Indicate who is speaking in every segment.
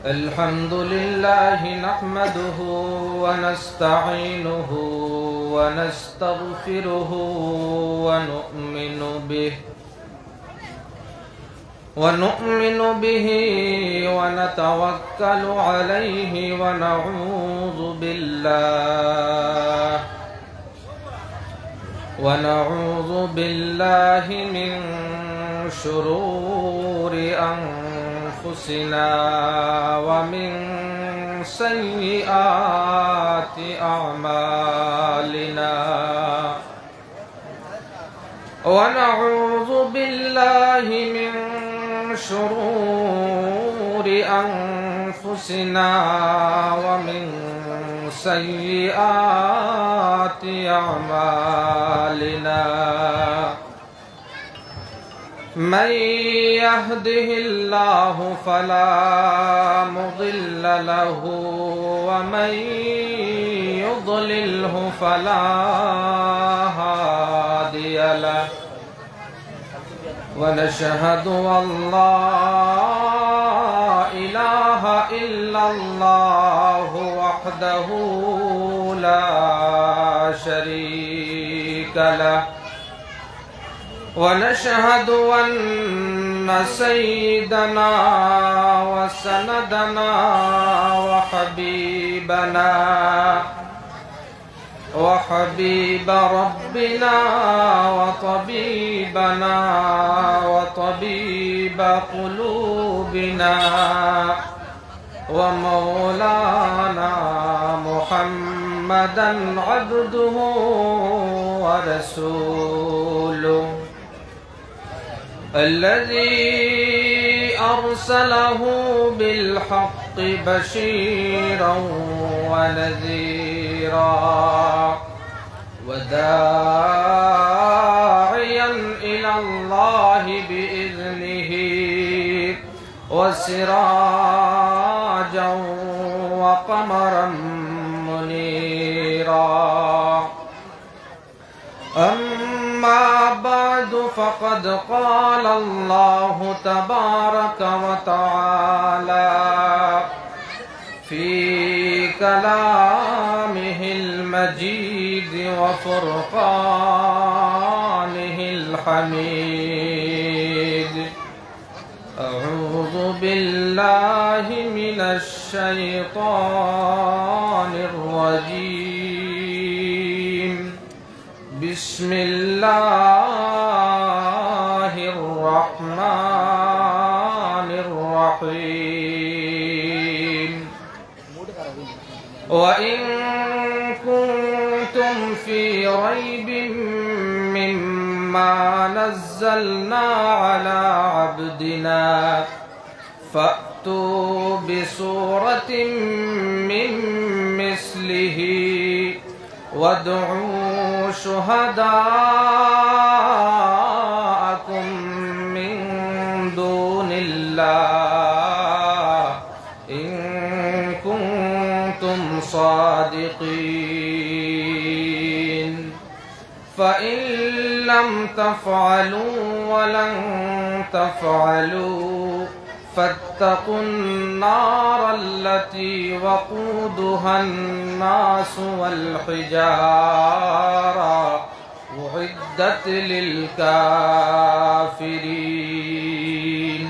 Speaker 1: الحمد لله نحمده ونستعينه ونستغفره ونؤمن به ونتوكل عليه ونعوذ بالله من شرور أنفسنا ومن سيئات أعمالنا ونعوذ بالله من شرور أنفسنا ومن سيئات أعمالنا من يهده الله فلا مضل له ومن يضلله فلا هادي له ونشهد أن لا إله إلا الله وحده لا شريك له ونشهد أن سيدنا وسندنا وحبيب ربنا وطبيب قلوبنا ومولانا محمدا عبده ورسوله الذي أرسله بالحق بشيرا ونذيرا وداعيا إلى الله بإذنه وسراجا وقمرا منيرا أما بعد فقد قال الله تبارك وتعالى في كلامه المجيد وفرقانه الحميد أعوذ بالله من الشيطان الرجيم بسم الله الرحمن الرحيم وإن كنتم في ريب مما نزلنا على عبدنا فأتوا بسورة من مثله وادعوا شهداءكم من دون الله إن كنتم صادقين فإن لم تفعلوا ولن تفعلوا فاتقوا النار التي وقودها الناس والحجارة أعدت للكافرين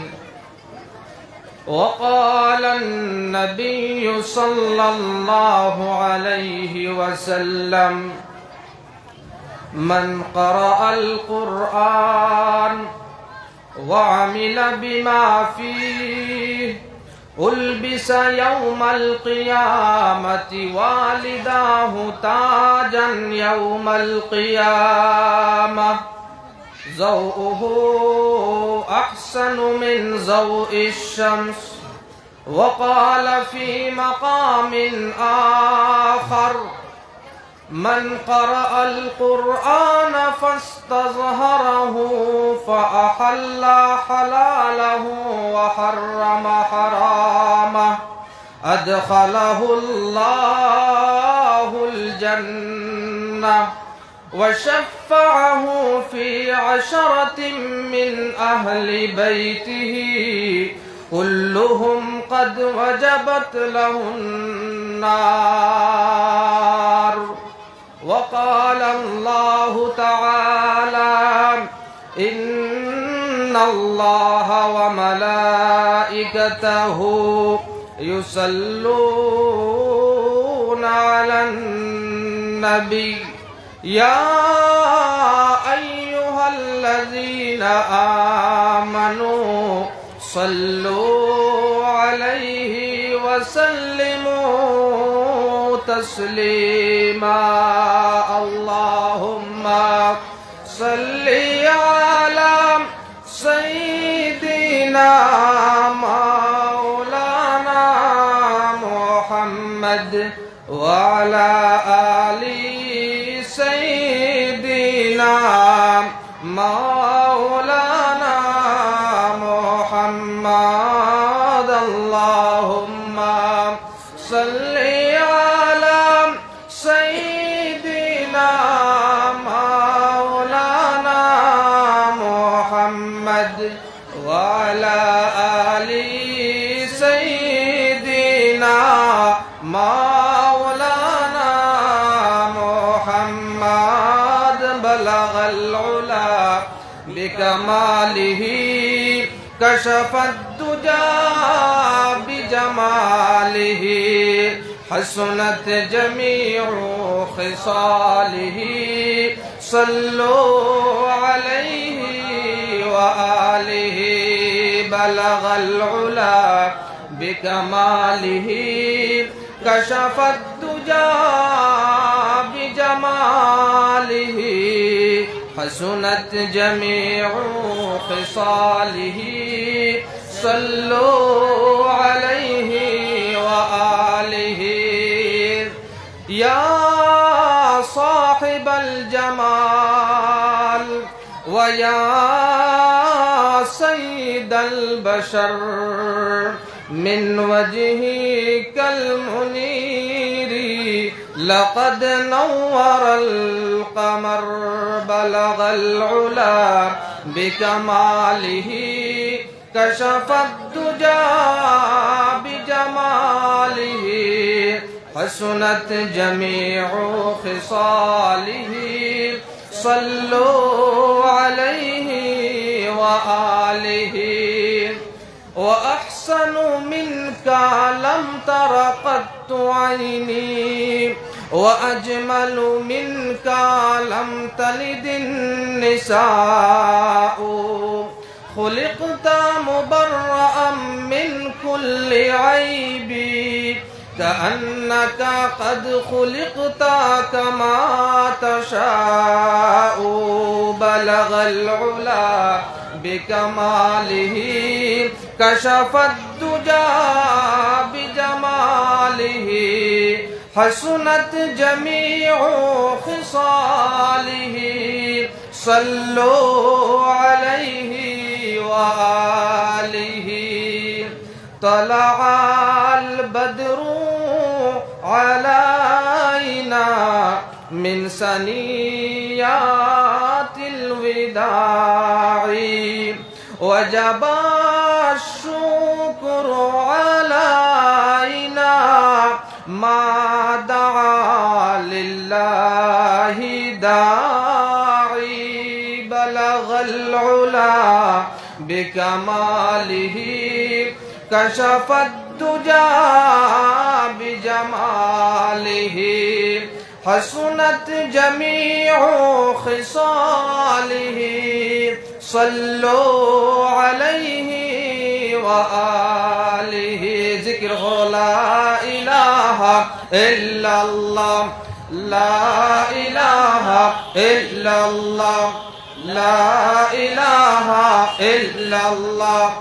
Speaker 1: وقال النبي صلى الله عليه وسلم من قرأ القرآن وعمل بما فيه ألبس يوم القيامة والداه تاجا يوم القيامة ضوءه أحسن من ضوء الشمس وقال في مقام آخر من قرأ القرآن فاستظهره فأحل حلاله وحرم حرامه أدخله الله الجنة وشفعه في 10 من أهل بيته كلهم قد وجبت له النار. وقال الله تعالى إن الله وملائكته يصلون على النبي يا أيها الذين آمنوا صلوا عليه وسلموا تسليما. اللهم صل على سيدنا مولانا محمد وعلى آل سيدنا مولانا محمد. اللهم صل على سيدنا مولانا محمد وعلى آل سيدنا مولانا محمد. بلغ العلا بكماله كشف الدجى بجماله حسنت جميع خصاله. صلوا عليه وآله. بلغ العلا بكماله كشف الدجى بجماله حسنت جميع خصاله. صلوا عليه وآله. يا صاحب الجمال ويا سيد البشر من وجهك المنير لقد نور القمر. بلغ العلا بكماله كشف الدجى بجماله حسنت جميع خصاله. صلوا عليه وآله. وأحسن منك لم تر قط عيني وأجمل منك لم تلد النساء. خلقت مبرأ من كل عيب كأنك قد خلقت كما تشاء. بلغ العلا بكماله كشف الدجى بجماله حسنت جميع خصاله. صلوا عليه وآله. طلع البدر علينا من ثنيات الوداع وجب الشكر علينا ما دعا لله داعي. بلغ العلا بكماله كشف الدجى بجماله حسنت جميع خصاله. صلوا عليه وآله. ذكر لا إله إلا الله لا إله إلا الله لا إله إلا الله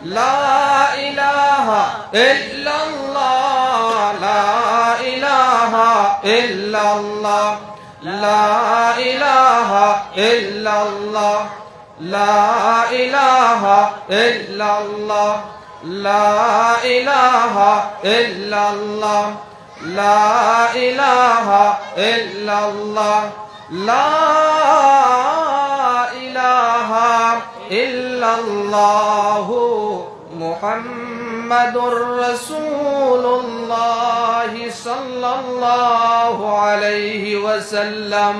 Speaker 1: لا إله إلا الله لا إله إلا الله لا إله إلا الله لا إله إلا الله لا إله إلا الله لا إله إلا الله لا إله إلا الله মুহাম্মাদুর রাসূলুল্লাহ সাল্লাল্লাহু আলাইহি ওয়াসাল্লাম।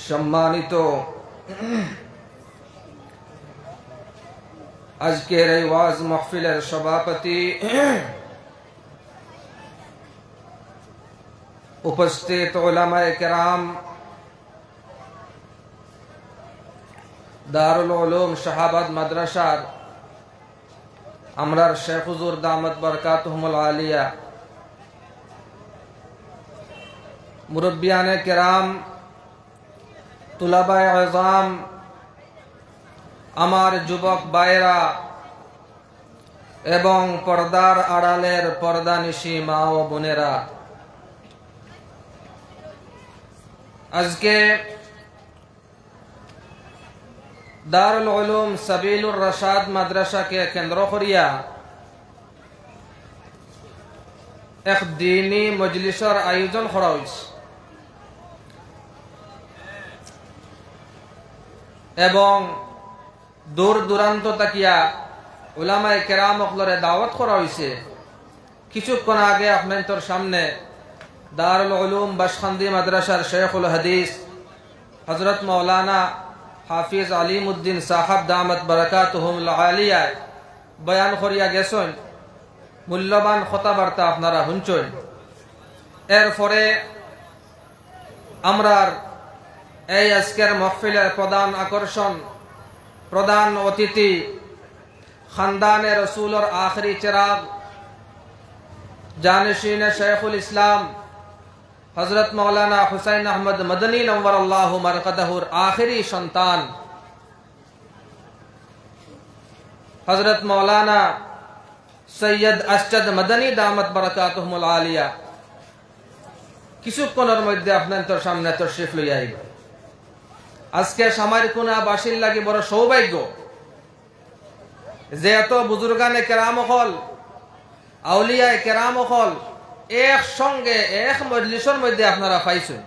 Speaker 1: সম্মানিত আজকের এই ওয়াজ মাহফিলের সভাপতি, উপস্থিত উলামায়ে কেরাম, দারুল উলুম শাহাবাদ মাদ্রাসার আমরার শেখ হুজুর দামাত বরকাতুহুমুল আলিয়া, মুরব্বিয়ানে কেরাম, তুলাবায়ে আযম, আমার যুবক ভাইরা এবং পর্দার আড়ালের পর্দানিশী মা ও বোনেরা, আজকে দারুল উলুম সাবিলুর রশাদ মাদ্রাসাকে কেন্দ্র করিয়া এক দ্বীনী মজলিসের আয়োজন করা হয়েছে এবং দূর দূরান্ত তাকিয়া উলামায়ে কেরাম অকলরে দাওয়াত করা হয়েছে। কিছুক্ষণ আগে আপনাদের সামনে দারুল উলুম বাশখান্দি মাদ্রাসার শেখুল হাদিস হযরত মাওলানা হাফিজ আলিমউদ্দিন সাহাব দামাত বরকাতুহুমুল আলিয়া বয়ান করিয়া গেছেন। মূল্যবান কথাবার্তা আপনারা শুনছেন। এরপরে আমরার এই আজকের মাহফিলের প্রধান আকর্ষণ, প্রধান অতিথি, খানদানে রসুলের আখরি চিরাগ, জানিশিনে শেখুল ইসলাম হযরত মাওলানা হুসাইন আহমদ মদনী নওয়ারাল্লাহু মারকাদাহুর আখরি সন্তান হযরত মাওলানা সৈয়দ আশরাদ মদনী দামাত বরকাতুহুমুল আলিয়া কিছুক্ষণের মধ্যে আপনাদের সামনে তশরিফ লইয়া আইব। আজকে সামারকুনা বাসীর লাগি বড় সৌভাগ্য যে এত বুজুর্গানে কেরাম হল, আউলিয়ায়ে কেরাম হল একসঙ্গে এক মজলিসের মধ্যে আপনারা পাইছেন।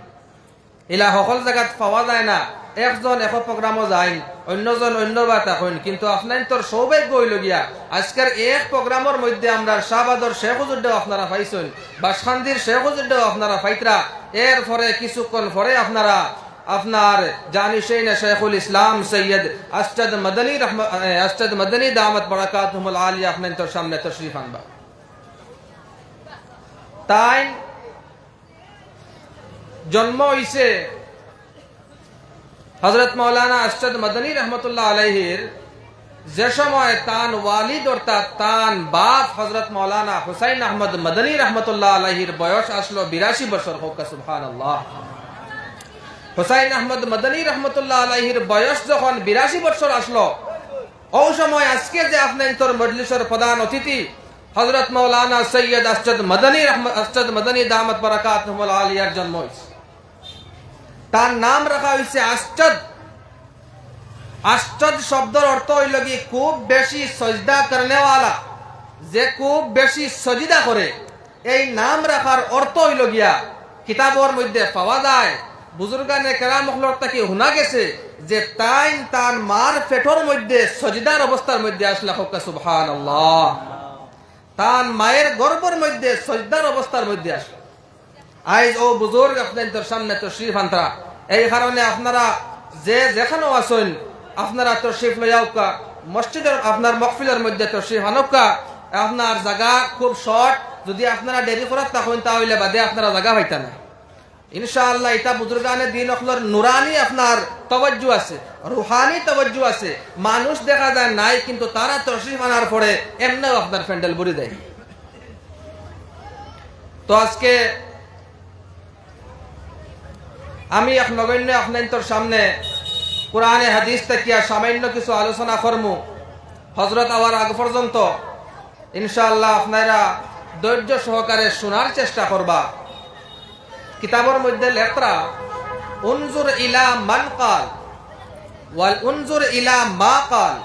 Speaker 1: ইলা সকল জায়গাত পাওয়া যায় না। একজন এক প্রোগ্রামও যায়, অন্যজন অন্য বাতা হইন, কিন্তু আপনার তোর সৌভাগ্য হইল গিয়া আজকের এক প্রোগ্রামের মধ্যে আমরা শাহবাদর শেখ হুজুরটাও আপনারা পাইছেন, বাশখান্দির শেখ হুজুরটাও আপনারা পাইতরা। এর পরে কিছুক্ষণ পরে আপনারা আপনার জানিশিনে শেখুল ইসলাম সৈয়দ আশরাদ মদনী দামাত বরকাতুহুমুল আলিয়া আপনাদের সামনে তশরিফ আনবা। তাই জন্ম হইছে হযরত মাওলানা আশরাদ মদনী রহমতুল্লাহ আলাইহির, যে সময় তান ওয়ালিদ অর্থাৎ তান বাপ হযরত মাওলানা হুসাইন আহমদ মদনী রহমতুল্লাহ আলাইহির বয়স আসলো 82 বছর। হোক সুবহানাল্লাহ। হুসাইন আহমদ মদনী রহমতুল্লাহ আলাইহির বয়স যখন 82 বছর আসলো, ওই সময় আজকে যে আপনার মজলিসের প্রধান অতিথি হযরত মাওলানা সৈয়দ আশরাদ মদনী দামাত বরকাতুহুমুল আলিয়ার জন্ম হয়েছে। তার নাম রাখা হয়েছে আশরাদ। আশরাদ শব্দের অর্থ হইল কি খুব বেশি সজদা করনেওয়ালা, যে খুব বেশি সজিদা করে। এই নাম রাখার অর্থ হইল গিয়া কিতাবের মধ্যে পাওয়া যায়, বুজুর্গানে কেরাম হলর তাকে শোনা গেছে যে তার মার পেটর মধ্যে সজিদার অবস্থার মধ্যে আসলে হোক সুবহানাল্লাহ। তার মায়ের গর্ভের মধ্যে সজদার অবস্থার মধ্যে আসলো। আজ ও বুজুর্গ আপনাদের সামনে তশরিফ আনতারা, এই কারণে আপনারা যে যেখানেও আসেন আপনারা তশরিফ লইয়াউকা, মসজিদের আপনার মাহফিলের মধ্যে তশরিফ আনুকা। আপনার জায়গা খুব শর্ট, যদি আপনারা দেরি করার তখন তাহলে বাদে আপনারা জায়গা পাইতা না। ইনশাআল্লাহ এটা বুজুর্গানে দিন অখলর নুরানি আপনার তওয়াজ্জু আছে, রুহানি তওয়াজ্জু আছে। মানুষ দেখা যায় নাই, কিন্তু তারা তশরিফ আনার পরে এমনিও আপনার প্যান্ডেল ভরে দেয়। তো আজকে আমি এক নগণ্য আপনার সামনে কোরআনে হাদিস থেকে সামান্য কিছু আলোচনা করমু। হযরত আওয়ার আগ পর্যন্ত ইনশাআল্লাহ আপনারা ধৈর্য সহকারে শোনার চেষ্টা করবা। কিতাবের মধ্যে লেখা উনজুর ইলা মান কাল ওয়াল উনজুর ইলা মা কাল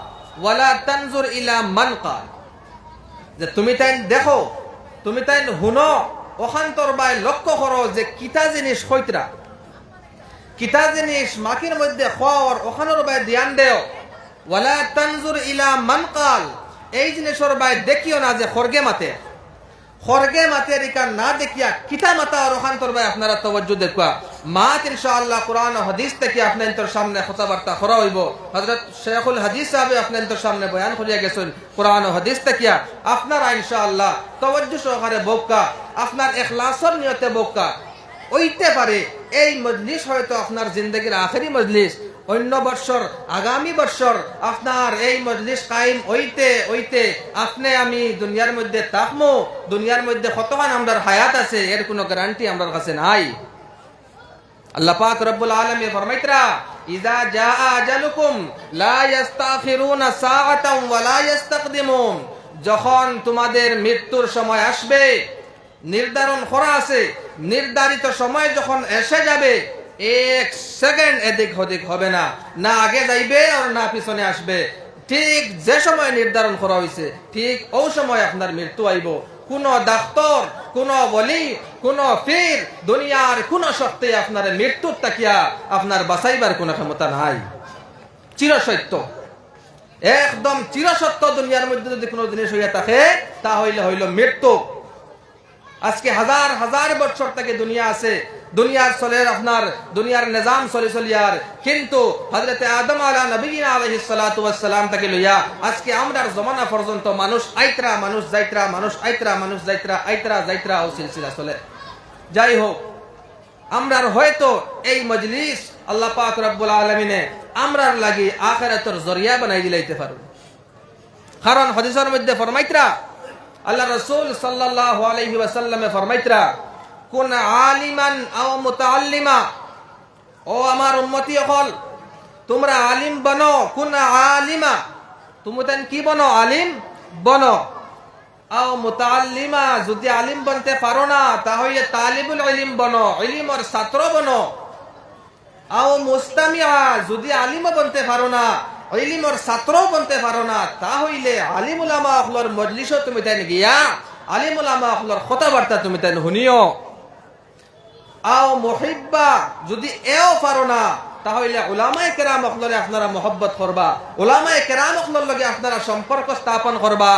Speaker 1: ওয়ালা তানজুর ইলা মান কাল, যে তুমি তাই দেখো, তুমি তাই হুনো, ওখান্তর বাই লক্ষ্য করো যে কিতা জিনিস কইতরা। কিতা জিনিস মাকির মধ্যে খর ওখানোর বাই ধ্যান দেও। ওয়ালা তানজুর ইলা মান কাল, এই জিনিসের বাই দেখিও না যে খরগে মাতে রিকা না দেখিয়া কিতা মাতা আর ওখান তোর বাই আপনারা তওয়াজ্জু দেখবা। মাত ইনশাআল্লাহ কোরআন ও হাদিস থেকে আপনাদের সামনে কথাবার্তা করা হইব। হযরত শেখুল হাদিস সাহেব আপনাদের সামনে বয়ান করিয়া গেছেন কোরআন ও হাদিস থেকে। আপনারা ইনশাআল্লাহ তওয়াজ্জু সহকারে বক্কা, আপনার ইখলাসের নিয়তে বক্কা। হইতে পারে এই মজলিস হয়তো আপনার জিন্দগির আখেরি মজলিস, অন্য বৎসর আগামী বৎসর আপনার এই মজলিস কায়েম হইতে আপনি আমি দুনিয়ার মধ্যে থাকবো, দুনিয়ার মধ্যে কতক্ষণ আমাদের হায়াত আছে এর কোনো গ্যারান্টি আমার কাছে নাই। আল্লাহ পাক রব্বুল আলামিন ফরমাইতরা, ইযা জাআ আজালুকুম লা ইস্তাখিরুনা সাআতান ওয়া লা ইস্তাকদিমুন, যখন তোমাদের মৃত্যুর সময় আসবে, নির্ধারণ করা আছে, নির্ধারিত সময় যখন এসে যাবে, এক সেকেন্ড এদিক ওদিক হবে না, না আগে যাইবে আর না পিছনে আসবে। ঠিক যে সময় নির্ধারণ করা হয়েছে ঠিক ওই সময় আপনার মৃত্যু আইব। কোন ডাক্তার, কোন ওলি, কোন পীর, দুনিয়ার কোন শক্তি আপনার মৃত্যুর তাকিয়া আপনার বাঁচাইবার কোন ক্ষমতা নাই। চিরসত্য, একদম চিরসত্য দুনিয়ার মধ্যে যদি কোনো জিনিস হইয়া থাকে তা হইল মৃত্যু। আজকে হাজার হাজার বছর থেকে দুনিয়া আছে, দুনিয়ার চলে আপনার দুনিয়ার নিজাম চলিয়ার, কিন্তু হযরত আদম আলাইহিস সালাতু ওয়াস সালাম থেকে লইয়া আজকে আমরার জমানা পর্যন্ত মানুষ আইতরা মানুষ যাইতরা, মানুষ আইতরা মানুষ যাইতরা ও সিলসিলা চলে। যাই হোক, আমরার হয়তো এই মজলিস আল্লাহ পাক রব্বুল আলামিনে আমরার লাগি আখিরাতের জরিয়া বানাই দিলাইতে পারুন। কারণ হাদিসের মধ্যে ফরমাইতরা, আল্লাহ রাসূল সাল্লাল্লাহু আলাইহি ওয়াসাল্লামে ফরমাইতরা, কোন আলিমান আও মুতাআল্লিমা, ও আমার উম্মতি হল তোমরা আলিম বনো। কোন আলিমা, তুমি তেন কি বনো? আলিম বনো। আও মুতাআল্লিমা, যদি আলিম বনতে পারো না তাহলে তালিবুল ইলম বনো, ইলমের ছাত্র বনো। আও মুস্তামিআ, যদি আলিম বনতে পারো না, ইলমের ছাত্র বনতে পারো না, তাহলে আলিম উলামা হলর মজলিসও তুমি তেন গিয়া আলিম উলামা হলর কথাবার্তা তুমি তেন শুনিও। আও মুহিব্বা, যদি এও পারো না তাহলে উলামায়ে কেরাম হলরে আপনারা মহব্বত করবা, উলামায়ে কেরাম হলর লগে আপনারা সম্পর্ক স্থাপন করবা।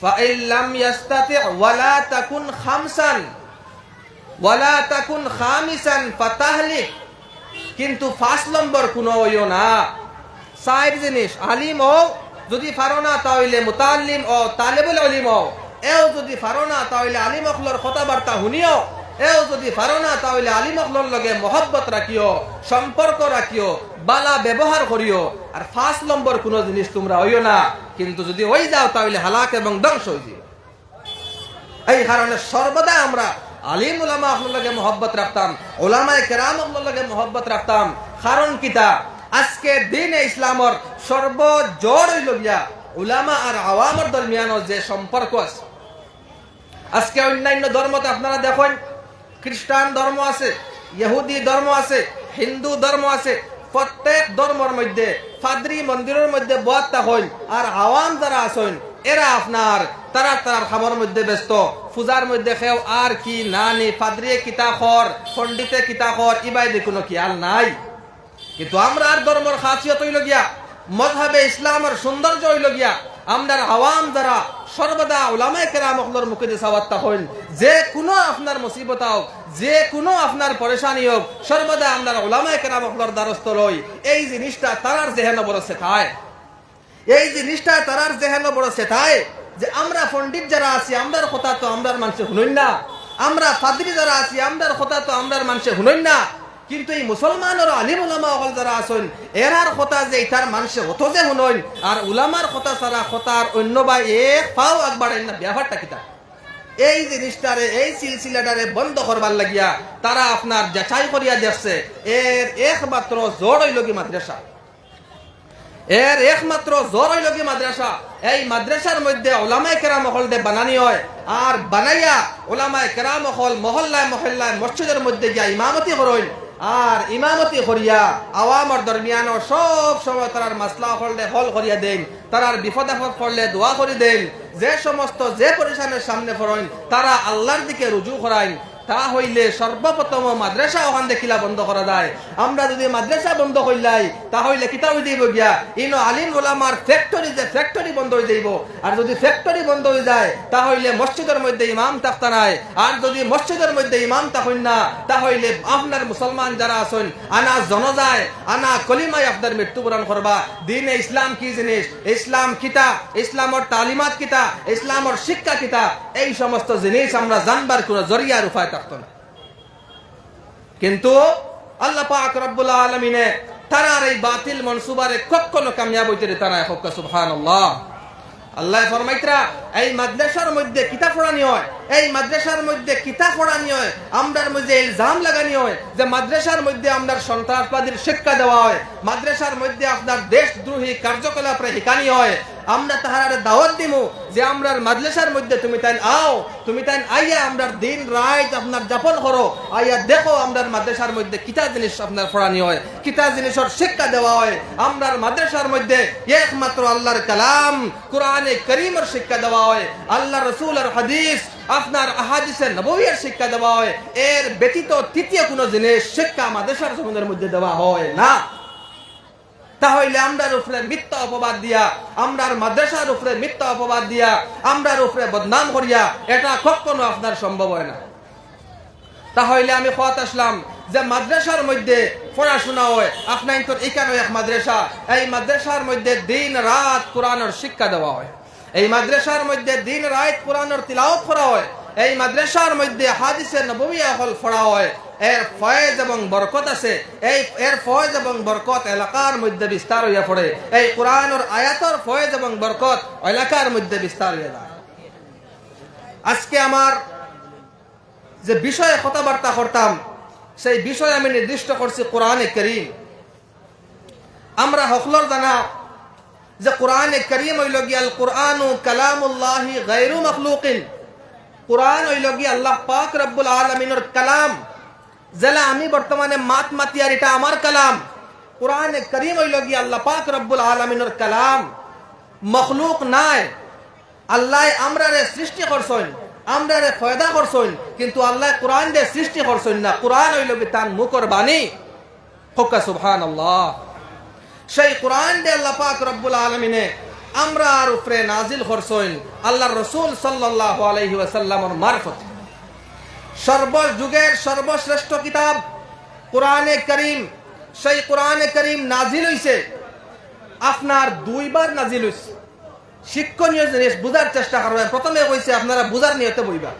Speaker 1: ফাইল লাম ইয়াস্তাতি ওয়ালা তাকুন খামসান ওয়ালা তাকুন খামিসান ফাতাহলিক, কিন্তু 5 নম্বর কোনো হইও না। 4 জিনিস, আলিম ও যদি পারো না তাহলে মুতাআল্লিম ও তালিবুল ইলম ও, এও যদি পারো না তাহলে আলিম হলর কথাবার্তা শুনিও, এও যদি পারো না তাহলে আলিম হলর লগে মহব্বত রাখিও, সম্পর্ক রাখিও, বালা ব্যবহার করিও। আর 5 নম্বর কোনো জিনিস তোমরা হইও না, কিন্তু যদি হয়ে যাও তাহলে হালাক এবং ধ্বংস হয়ে যাবে। এই কারণে সর্বদা আমরা আলিম উলামা হলর লগে মহব্বত রাখতাম, উলামায়ে কেরাম হলর লগে মহব্বত রাখতাম। কারণ কিতা, আজকে দিনে ইসলামর সর্বজোর হইল গিয়া উলামা আর আওয়ামের দরমিয়ানো যে সম্পর্ক আছে। আজকে অন্যান্য ধর্মতে আপনারা দেখেন, খ্রিস্টান ধর্ম আছে, ইহুদি ধর্ম আছে, হিন্দু ধর্ম আছে, প্রত্যেক ধর্মের মধ্যে ফাদরি মন্দিরের মধ্যে বয়াত হইন, আর আওয়াম যারা আছেন এরা আপনার তারার খাবার মধ্যে ব্যস্ত, পূজার মধ্যে খেও আর কি না নি, ফাদরিয়ে কিতা খর, পণ্ডিতে কিতা খর, ইবাইদে কোনো খেয়াল নাই। কিন্তু আমরা আর ধর্মের খাসিয়ত হইল গিয়া, মযহাবে ইসলামের সৌন্দর্য হইল গিয়া আমরার আওয়াম যারা সর্বদা উলামায়ে কেরাম হলর মুখে দিয়ে সাওয়াত্তা হইন, যে কোনো আপনার মুসিবত হোক, যে কোনো আপনার পরেশানি হোক, সর্বদা আমরা উলামায়ে কেরাম হলর দ্বারস্থ লই। এই জিনিসটা তারার জেহেন বড় শেখায়, এই জিনিসটা তারার জেহেন বড় শেখায় যে আমরা পণ্ডিত যারা আছি আমরার কথা তো আমরার মানুষে শুনইন না, আমরা ফাদরি যারা আছি আমরার কথা তো আমরার মানুষে শুনইন না। কিন্তু এই মুসলমানের আলিম উলামা হল যারা আছেন এরার কথা যে এটার মানুষে অত যে শুনইন, আর উলামার কথা ছাড়া কথার অন্য বা এক পাও একবারেন না, ব্যাপারটা কিতা। এই জিনিসটারে, এই সিলসিলাটারে বন্ধ করবার লাগিয়া তারা আপনার যাচাই করিয়া দেখছে, এর একমাত্র জোর হইল কি মাদ্রাসা, এর একমাত্র জোর হইল কি মাদ্রাসা। এই মাদ্রাসার মধ্যে উলামায়ে কেরাম হল দে বানানি হয়, আর বানাইয়া উলামায়ে কেরাম হল মহল্লায় মহল্লায় মসজিদের মধ্যে গিয়া ইমামতি করেন, আর ইমামতি করিয়া আওয়ামর দরমিয়ান সব সময় তার মাসলা হল করিয়া দেন, তার বিপদ আপদ পড়লে দোয়া করে দেন, যে সমস্ত যে পরিশানের সামনে পড়েন তারা আল্লাহর দিকে রুজু করাইন, তা হইলে সর্বপ্রথম মাদ্রাসা ওখান দেখিলা বন্ধ করা যায়। আমরা যদি মাদ্রাসা বন্ধ হইলাই তাহলে কিতা হয়ে যাইব গিয়া ইনো আলিম ওলামার ফ্যাক্টরি, যে ফ্যাক্টরি বন্ধ হয়ে যাইব। আর যদি ফ্যাক্টরি বন্ধ হয়ে যায় তাহলে মসজিদের মধ্যে ইমাম থাকতা নাই। আর যদি মসজিদের মধ্যে ইমাম থাকুন না তাহলে আপনার মুসলমান যারা আছেন আনা জনজায় আনা কলিমায় আপনার মৃত্যুবরণ করবা। দিনে ইসলাম কি জিনিস, ইসলাম কিতা, ইসলামর তালিমাত কিতা, ইসলামর শিক্ষা কিতা, এই সমস্ত জিনিস আমরা জানবার কোন জরিয়ার উপায় থাকতো না। কিন্তু আল্লাহ পাক রব্বুল আলামিনে তারার এই বাতিল মনসুবারে কখনো কামিয়াব হইতে দিতা না। সুবহানাল্লাহ। আল্লাহ ফরমাইতরা এই মাদ্রাসার মধ্যে কিতাব পড়ানি হয়, এই মাদ্রাসার মধ্যে কিতাব পড়ানি হয়, আমরার মধ্যে ইলজাম লাগানি হয় যে মাদ্রাসার মধ্যে আমরার সন্ত্রাসবাদীর শিক্ষা দেওয়া হয়, মাদ্রাসার মধ্যে আপনার দেশদ্রোহী কার্যকলাপে হিকানি হয়। আমরা তাহারে দাওয়াত দিমু যে আমরার মাদ্রাসার মধ্যে তুমি তাই আও, তুমি তাই আইয়া আমরার দিন রাত আপনার যাপন করো, আইয়া দেখো আমরার মাদ্রাসার মধ্যে কিতা জিনিস আপনার পড়ানি হয়, কিতা জিনিসের শিক্ষা দেওয়া হয়। আমরার মাদ্রাসার মধ্যে একমাত্র আল্লাহর কালাম কোরআনে কারীমের শিক্ষা দেওয়া হয়, আল্লাহ রাসূলের হাদিস আপনার আহাদিসে নবওয়ির শিক্ষা দেওয়া হয়। এর ব্যতীত তৃতীয় কোনো জিনিস শিক্ষা মাদ্রাসার জমিনের মধ্যে দেওয়া হয় না। তাহলে আমরার উপরে মিথ্যা অপবাদ দিয়া, আমরার মাদ্রাসার উপরে মিথ্যা অপবাদ দিয়া, আমরার উপরে বদনাম করিয়া এটা কখনো আপনার সম্ভব হয় না। তাহলে আমি কথা আসলাম যে মাদ্রাসার মধ্যে পড়াশোনা হয়, আপনার তো এখানে এক মাদ্রাসা, এই মাদ্রাসার মধ্যে দিন রাত কোরআনের শিক্ষা দেওয়া হয়, এই মাদ্রাসার মধ্যে দিন রাত কোরআনের তিলাওয়াত করা হয়, এই মাদ্রাসার মধ্যে হাদিসে নববী হল পড়া হয়। এর ফয়েজ এবং বরকত আছে, এর ফয়েজ এবং বরকত এলাকার মধ্যে বিস্তার হইয়া পড়ে। এই কোরআনের আয়াতের ফয়েজ এবং বরকত এলাকার মধ্যে বিস্তার হয়ে যায়। আজকে আমার যে বিষয়ে কথাবার্তা করতাম সেই বিষয়ে আমি নির্দিষ্ট করছি কোরআনে কারীম। আমরা হকলর জানা যে কোরআনে কারীম হইল গিয়া আল কুরআনু কালামুল্লাহি গায়রু মাখলুকিন। কোরআন হইল গিয়া আল্লাহ পাক রব্বুল আলামিনের কালাম, যেলা আমি বর্তমানে মাত মাতিয়ার এটা আমার কালাম। কোরআনে কারীম হইল গিয়া আল্লাহ পাক রব্বুল আলামিনের কালাম, মখলুক নাই। আল্লাহ আমরারে সৃষ্টি করছেন, আমরারে ফয়দা করছেন, কিন্তু আল্লাহ কোরআন দিয়ে সৃষ্টি করছেন না। কোরআন হইল গিয়া তার মুখের বাণী। হোকা সুবহানাল্লাহ। সেই কোরআন দিয়ে আল্লাহ পাক রব্বুল আলামিনে আমরার উপরে নাজিল করছেন আল্লাহর রাসূল সাল্লাল্লাহু আলাইহি ওয়াসাল্লামের মারফতে। সর্বযুগের সর্বশ্রেষ্ঠ কিতাব কোরআনে কারীম, সেই কোরআনে কারীম নাজিল হইছে আপনার দুইবার নাজিল হইছে। শিক্ষণীয় জিনিস বুঝার চেষ্টা করবেন। প্রথমে কইছে আপনারা বুঝার নিয়তে বইবা,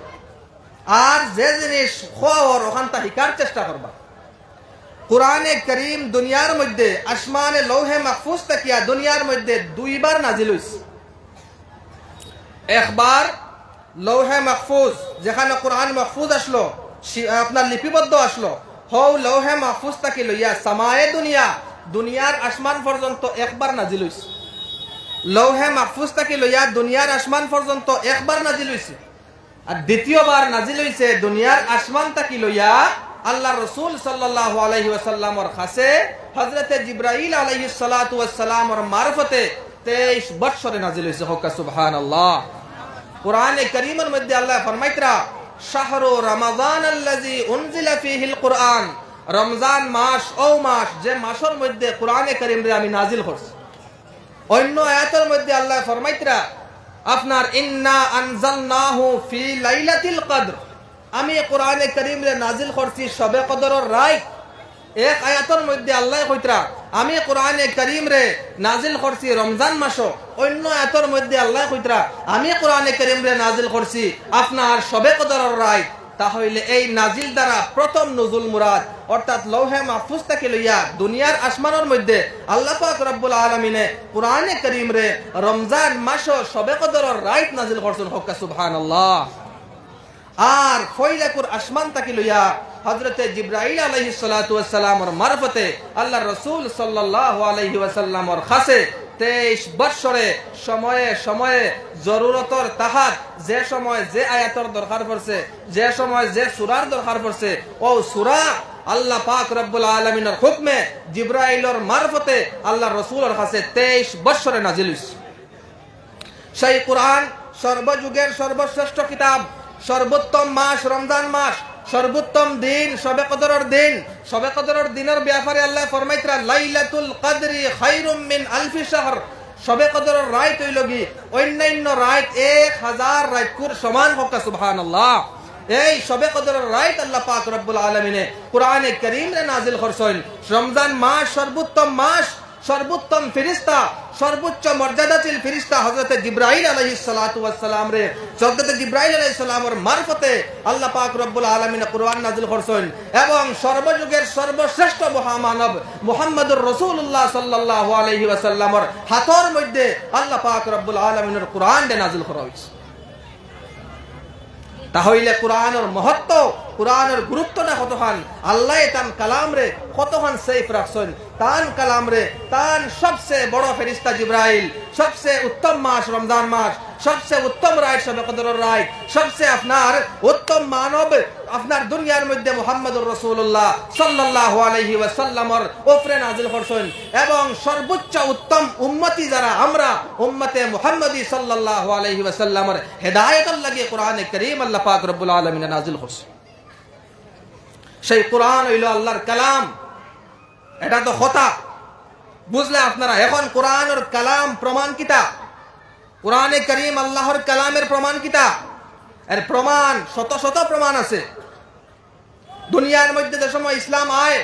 Speaker 1: আর যে জিনিস খোয়ার ওখানটা শিকার চেষ্টা করবা। কোরআনে কারীম দুনিয়ার মধ্যে আসমানে লৌহে মাহফুজ তাকিয়া দুনিয়ার মধ্যে দুইবার নাজিল হইছে। একবার লৌহে মাহফুজ, যেখানে কোরআন মাহফুজ আসলো, আপনার লিপিবদ্ধ আসলো, হৌ লৌহে মাহফুজ তাকি লইয়া সামায়ে দুনিয়া, দুনিয়ার আসমান পর্যন্ত একবার নাজিল হইছে। লৌহে মাহফুজ তাকি লইয়া দুনিয়ার আসমান পর্যন্ত একবার নাজিল হইছে। আর দ্বিতীয়বার নাজিল হইছে দুনিয়ার আসমান তাকি লইয়া আল্লাহ রাসূল সাল্লাল্লাহু আলাইহি ওয়াসাল্লামের কাছে হযরতে জিবরাইল আলাইহিস সালাতু ওয়াস সালামের মারফতে 23 বছরে নাজিল হইছে। হোক সুবহানাল্লাহ। কোরআনে কারীমের মধ্যে আল্লাহ ফরমাইতরা শাহরু রমাদান আল্লাযী উনজিলা ফীহিল কুরআন, রমজান মাস ও মাস যে মাসের মধ্যে কোরআনে কারীম রে আমি নাজিল করছি। অন্য আয়াতের মধ্যে আল্লাহ ফরমাইতরা আপনার ইন্না আনজালনাহু ফি লাইলাতিল কদর, আমি কোরআনে কারীম রে নাজিল করছি শবে কদরের রাত। এক আয়াতের মধ্যে আল্লাহ কইতরা আমি কোরআনে কারীম রে নাজিল করছি রমজান মাস। অন্য আয়াতের মধ্যে আল্লাহ কইতরা আমি কোরআনে কারীম রে নাজিল করছি আপনার শবে কদরের রাত। তাহলে এই নাজিল দ্বারা প্রথম নজুল মুরাদ, অর্থাৎ লৌহে মাহফুজ থেকে লইয়া দুনিয়ার আসমানের মধ্যে আল্লাহ পাক রব্বুল আলামিনে কোরআনে কারীম রে রমজান মাস শবে কদরের রাত নাজিল করছেন। হোক সুবহানাল্লাহ। আর ফয়লাকুর আসমান তাকি লইয়া হযরতে জিবরাইল আলাইহিস সালাতু ওয়াস সালামের মারফতে আল্লাহর রাসূল সাল্লাল্লাহু আলাইহি ওয়াসাল্লামের কাছে 23 বছরে সময়ে সময়ে জরুরতর তাহাত যে সময় যে আয়াতের দরকার পড়ছে, যে সময় যে সূরার দরকার পড়ছে, ও সূরা আল্লাহ পাক রব্বুল আলামিনের হুকমে জিবরাইলের মারফতে আল্লাহর রাসূলের কাছে 23 বছরে নাজিল হইছে। সেই কোরআন সর্বযুগের সর্বশ্রেষ্ঠ কিতাব, সর্বোত্তম মাস রমজান মাস, সর্বোত্তম দিন শবে কদরের দিন। শবে কদরের দিনের ব্যাপারে আল্লাহ ফরমাইতরা লাইলাতুল কদরি খায়রুম মিন আলফি শাহর। শবে কদরের রাত হইল কি অন্যান্য রাত 1000 রাতকুর সমান হোক। সুবহানাল্লাহ। এই শবে কদরের রাত আল্লাহ পাক রব্বুল আলামিনে কোরআনে কারীমে নাযিল করছেন। রমজান মাস সর্বোত্তম মাস, সর্বোত্তম ফেরেশতা, সর্বোচ্চ মর্যাদাশীল ফেরেশতা হযরত জিবরাইল আলাইহিস সালাতু ওয়াস সালাম রে হযরত জিবরাইল আলাইহিস সালামের মারফতে আল্লাহ পাক রব্বুল আলামিন কোরআন নাযিল করছেন। এবং সর্বযুগের সর্বশ্রেষ্ঠ মহামানব মুহাম্মদুর রাসূলুল্লাহ সাল্লাল্লাহু আলাইহি ওয়াসাল্লামের হাতের মধ্যে আল্লাহ পাক রব্বুল আলামিনের কোরআন নাযিল করা হয়েছে। তাহলে কোরআনের মহত্ব, কোরআনের গুরুত্বটা কতখান, আল্লাহ তান কালাম রে কতখান সেফ রাখছেন। তান কালাম রে তান সবচেয়ে বড় ফেরেশতা জিবরাইল, সবচেয়ে উত্তম মাস রমজান মাস, সবচেয়ে উত্তম রাত শবে কদরের রাত, সবচেয়ে আপনার উত্তম মানব আপনার দুনিয়ার মধ্যে মুহাম্মদুর রাসূলুল্লাহ সাল্লাল্লাহু আলাইহি ওয়াসাল্লামের উপরে নাযিল করছেন। এবং সর্বোচ্চ উত্তম উম্মতি যারা আমরা উম্মতে মুহাম্মদী সাল্লাল্লাহু আলাইহি ওয়াসাল্লামের হেদায়েতের লাগি কোরআনে কারীম আল্লাহ পাক রব্বুল আলামিন নাযিল করছেন। সেই কোরআন হইল আল্লাহর কালাম। এটা তো কথা বুঝলে আপনারা। এখন কোরআনের কালাম প্রমাণ কিতা? কোরআনে কারীম আল্লাহর কালামের প্রমাণ কিতা? এর প্রমাণ শত শত প্রমাণ আছে। দুনিয়ার মধ্যে যে সময় ইসলাম আয়,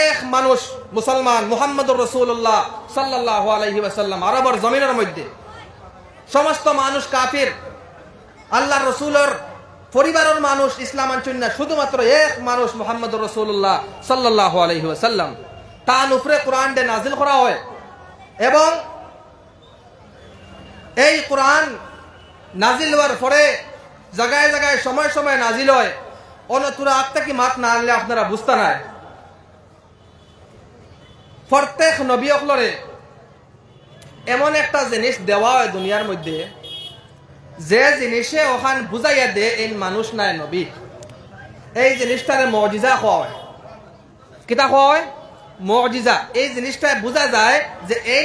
Speaker 1: এক মানুষ মুসলমান মুহাম্মদুর রাসূলুল্লাহ সাল্লাল্লাহু আলাইহি ওয়াসাল্লাম আরবের জমিনের মধ্যে সমস্ত মানুষ কাফির। আল্লাহর রাসূলের পরিবারের মানুষ ইসলাম আনছেন না, শুধুমাত্র এক মানুষ মুহাম্মদুর রাসূলুল্লাহ সাল্লাল্লাহু আলাইহি ওয়াসাল্লাম তার উপরে কোরআন নাযিল করা হয়। এবং এই কোরআন নাজিল হওয়ার পরে জায়গায় জায়গায় সময় সময় নাজিল হয়। অনতুরা আত্মা কি মাত না আনলে আপনারা বুঝতে নাই। প্রত্যেক নবী অকলরে এমন একটা জিনিস দেওয়া হয় দুনিয়ার মধ্যে, যে জিনিসে ওখান বুঝাইয়া দে এই মানুষ নাই নবী। এই জিনিসটারে মুজিজা কওয়া হয়। কিতা কওয়া হয়? মুজিজা। এই জিনিসটা বোঝা যায় যে এই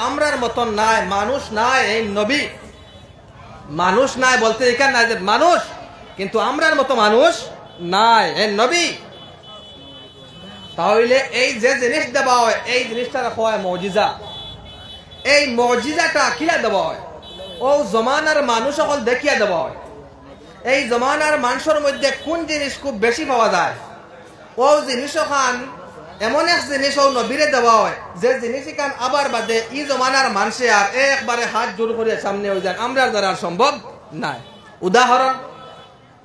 Speaker 1: আমরার মতন নাই, মানুষ নাই, এই নবী। মানুষ নাই বলতে এখানে নাই যে মানুষ, কিন্তু আমরার মতো মানুষ নাই, এই নবী। তাহলে এই যে জিনিস দেওয়া হয় এই জিনিসটা রাখা হয় মুজিজা। এই মুজিজাটা কিলা দেওয়া হয়? ও জমানার মানুষ সকল দেখিয়া দেওয়া হয়। এই জমানার মানুষের মধ্যে কোন জিনিস খুব বেশি পাওয়া যায়, ও জিনিস খান এমন এক জিনিস ও নবীরে দেওয়া হয় যে জিনিস খান আবার বাদে ই জমানার মানুষে আর একবারে হাত জোর করে সামনে হয়ে যান, আমরা দ্বারা সম্ভব নাই। উদাহরণ,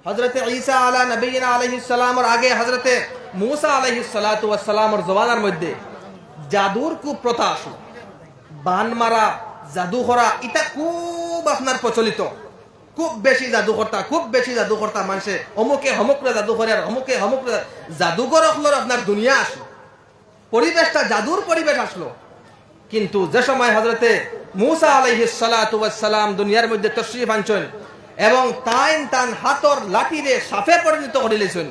Speaker 1: হযরতে ঈসা আলা নবীনা আলাইহিস সালামের আগে হযরতে মূসা আলাইহিস সালাতু ওয়াস সালামের জমানার মধ্যে জাদুর খুব প্রথা আসলো। বান মারা, জাদু করা এটা খুব আপনার প্রচলিত। খুব বেশি জাদু করতা, খুব বেশি জাদু করতা মানুষে। অমুকে হমুকরে জাদু করে আর অমুকে হমুকরে জাদুঘর হলোর আপনার দুনিয়া আসলো, পরিবেশটা জাদুর পরিবেশ আসলো। কিন্তু যে সময় হযরতে মূসা আলাইহিস সালাতু ওয়াস সালাম দুনিয়ার মধ্যে তশরিফ আনছেন এবং তান হাতর লাঠিরে সাপে পরিণত করে দিয়েছেন।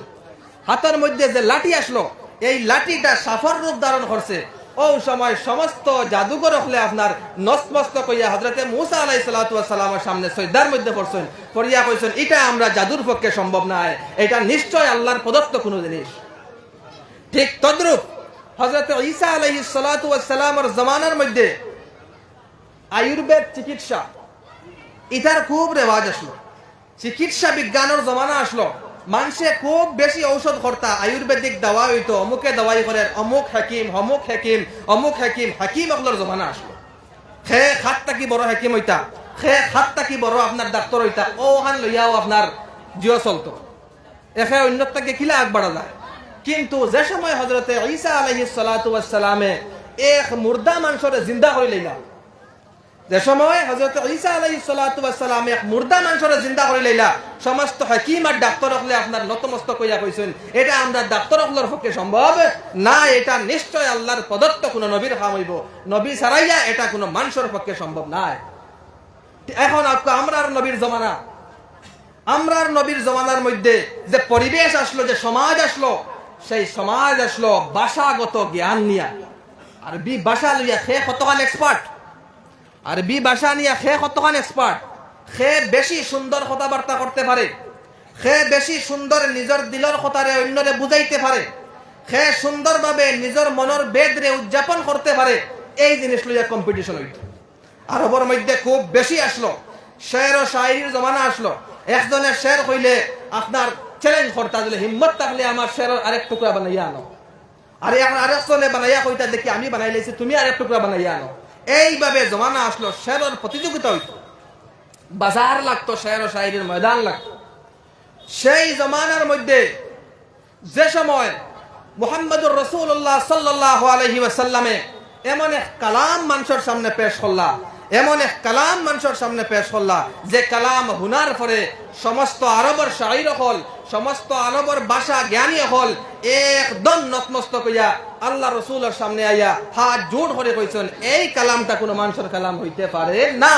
Speaker 1: হাতের মধ্যে যে লাঠি আসলো এই লাঠিটা সাপের রূপ ধারণ করছে। ও সময় সমস্ত জাদুঘর হলে আপনার নসমস্ত কইয়া হযরতে মূসা আলাইহিস সালাতু ওয়াস সালামের সামনে সজদার মধ্যে পড়ছেন, পড়িয়া কইছেন এটা আমরা জাদুর পক্ষে সম্ভব নয়, এটা নিশ্চয় আল্লাহর প্রদত্ত কোনো জিনিস। ঠিক তদ্রূপ হযরতে ঈসা আলাইহিস সালাতু ওয়াস সালামের জমানার মধ্যে আয়ুর্বেদ চিকিৎসা এটার খুব রেওয়াজ আসলো। চিকিৎসা বিজ্ঞানের জমানা আসলো, মানুষে খুব বেশি ঔষধ করতা, আয়ুর্বেদিক দাওয়া হইতো, অমুকে দাওয়াই করে, অমুক হাকিম অমুক হাকিম অমুক হাকিম হাকিম অগলোর জমানা আসলো। খে খাতটা কি বড় হাকিম হইতা, খে খাতটা কি বড় আপনার ডাক্তার হইতা, ওখান লইয়াও আপনার জিও চলতো, এখে অন্যটাকে কিলা আগবাড়া যায়। কিন্তু যে সময় হযরতে ঈসা আলাইহিস সালাতু ওয়াস সালামে এক মুর্দা মানুষরে জিন্দা করে লইলা, যে সময় হযরত ঈসা আলাইহিস সালাতু ওয়াস সালাম এক মুর্দা মানুষরে জিন্দা করে লইলা, সমস্ত হাকিম আর ডাক্তার হলে আপনার নতমস্তক কইয়া কইছেন এটা আমরা ডাক্তার হলর পক্ষে সম্ভব না, এটা নিশ্চয় আল্লাহর প্রদত্ত কোন নবীর কাম হইব, নবী ছাড়াইয়া এটা কোন মানুষের পক্ষে সম্ভব নাই। এখন আমরার নবীর জমানা, আমরার নবীর জমানার মধ্যে যে পরিবেশ আসলো, যে সমাজ আসলো, সেই সমাজ আসলো ভাষাগত জ্ঞান নিয়া। আরবি ভাষা লইয়া খে কতখান এক্সপার্ট, আরবি ভাষা নিয়ে খে কতখান এক্সপার্ট, খে বেশি সুন্দর কথাবার্তা করতে পারে, সে বেশি সুন্দর নিজের দিলর কথারে অন্যরে বুঝাইতে পারে, সে সুন্দরভাবে নিজের মনের বেদরে উদযাপন করতে পারে, এই জিনিস লইয়া কম্পিটিশন হইত। আরবের মধ্যে খুব বেশি আসলো, শের ও শায়রির জমানা আসলো। একজনের শের হইলে আপনার চ্যালেঞ্জ করতা, দিলে হিম্মত থাকলে আমার শেরের আরেক টুকরা বানাইয়া আনো, আরে আরেকজনে বানাইয়া কইতা দেখি আমি বানাই লাইছি, তুমি আরেক টুকরা বানাইয়া আনো। এইভাবে জমানা আসলো, শেরের প্রতিযোগিতা হইত, বাজার লাগতো, শের ও শায়রির ময়দান লাগতো। সেই জমানার মধ্যে যে সময় মুহাম্মদুর রাসূলুল্লাহ সাল্লাল্লাহু আলাইহি ওয়াসাল্লামে এমন এক কালাম মানুষের সামনে পেশ করলা, এমন এক কালাম মানুষের সামনে পেশ করলা, যে কালাম হুনার পরে সমস্ত আরবের শায়র হল, সমস্ত আরবের ভাষা জ্ঞানী হল একদম নতমস্তক হইয়া আল্লাহ রসুলের সামনে আইয়া হাত জোড় করে কইছেন, এই কালামটা কোনো মানুষের কালাম হইতে পারে না,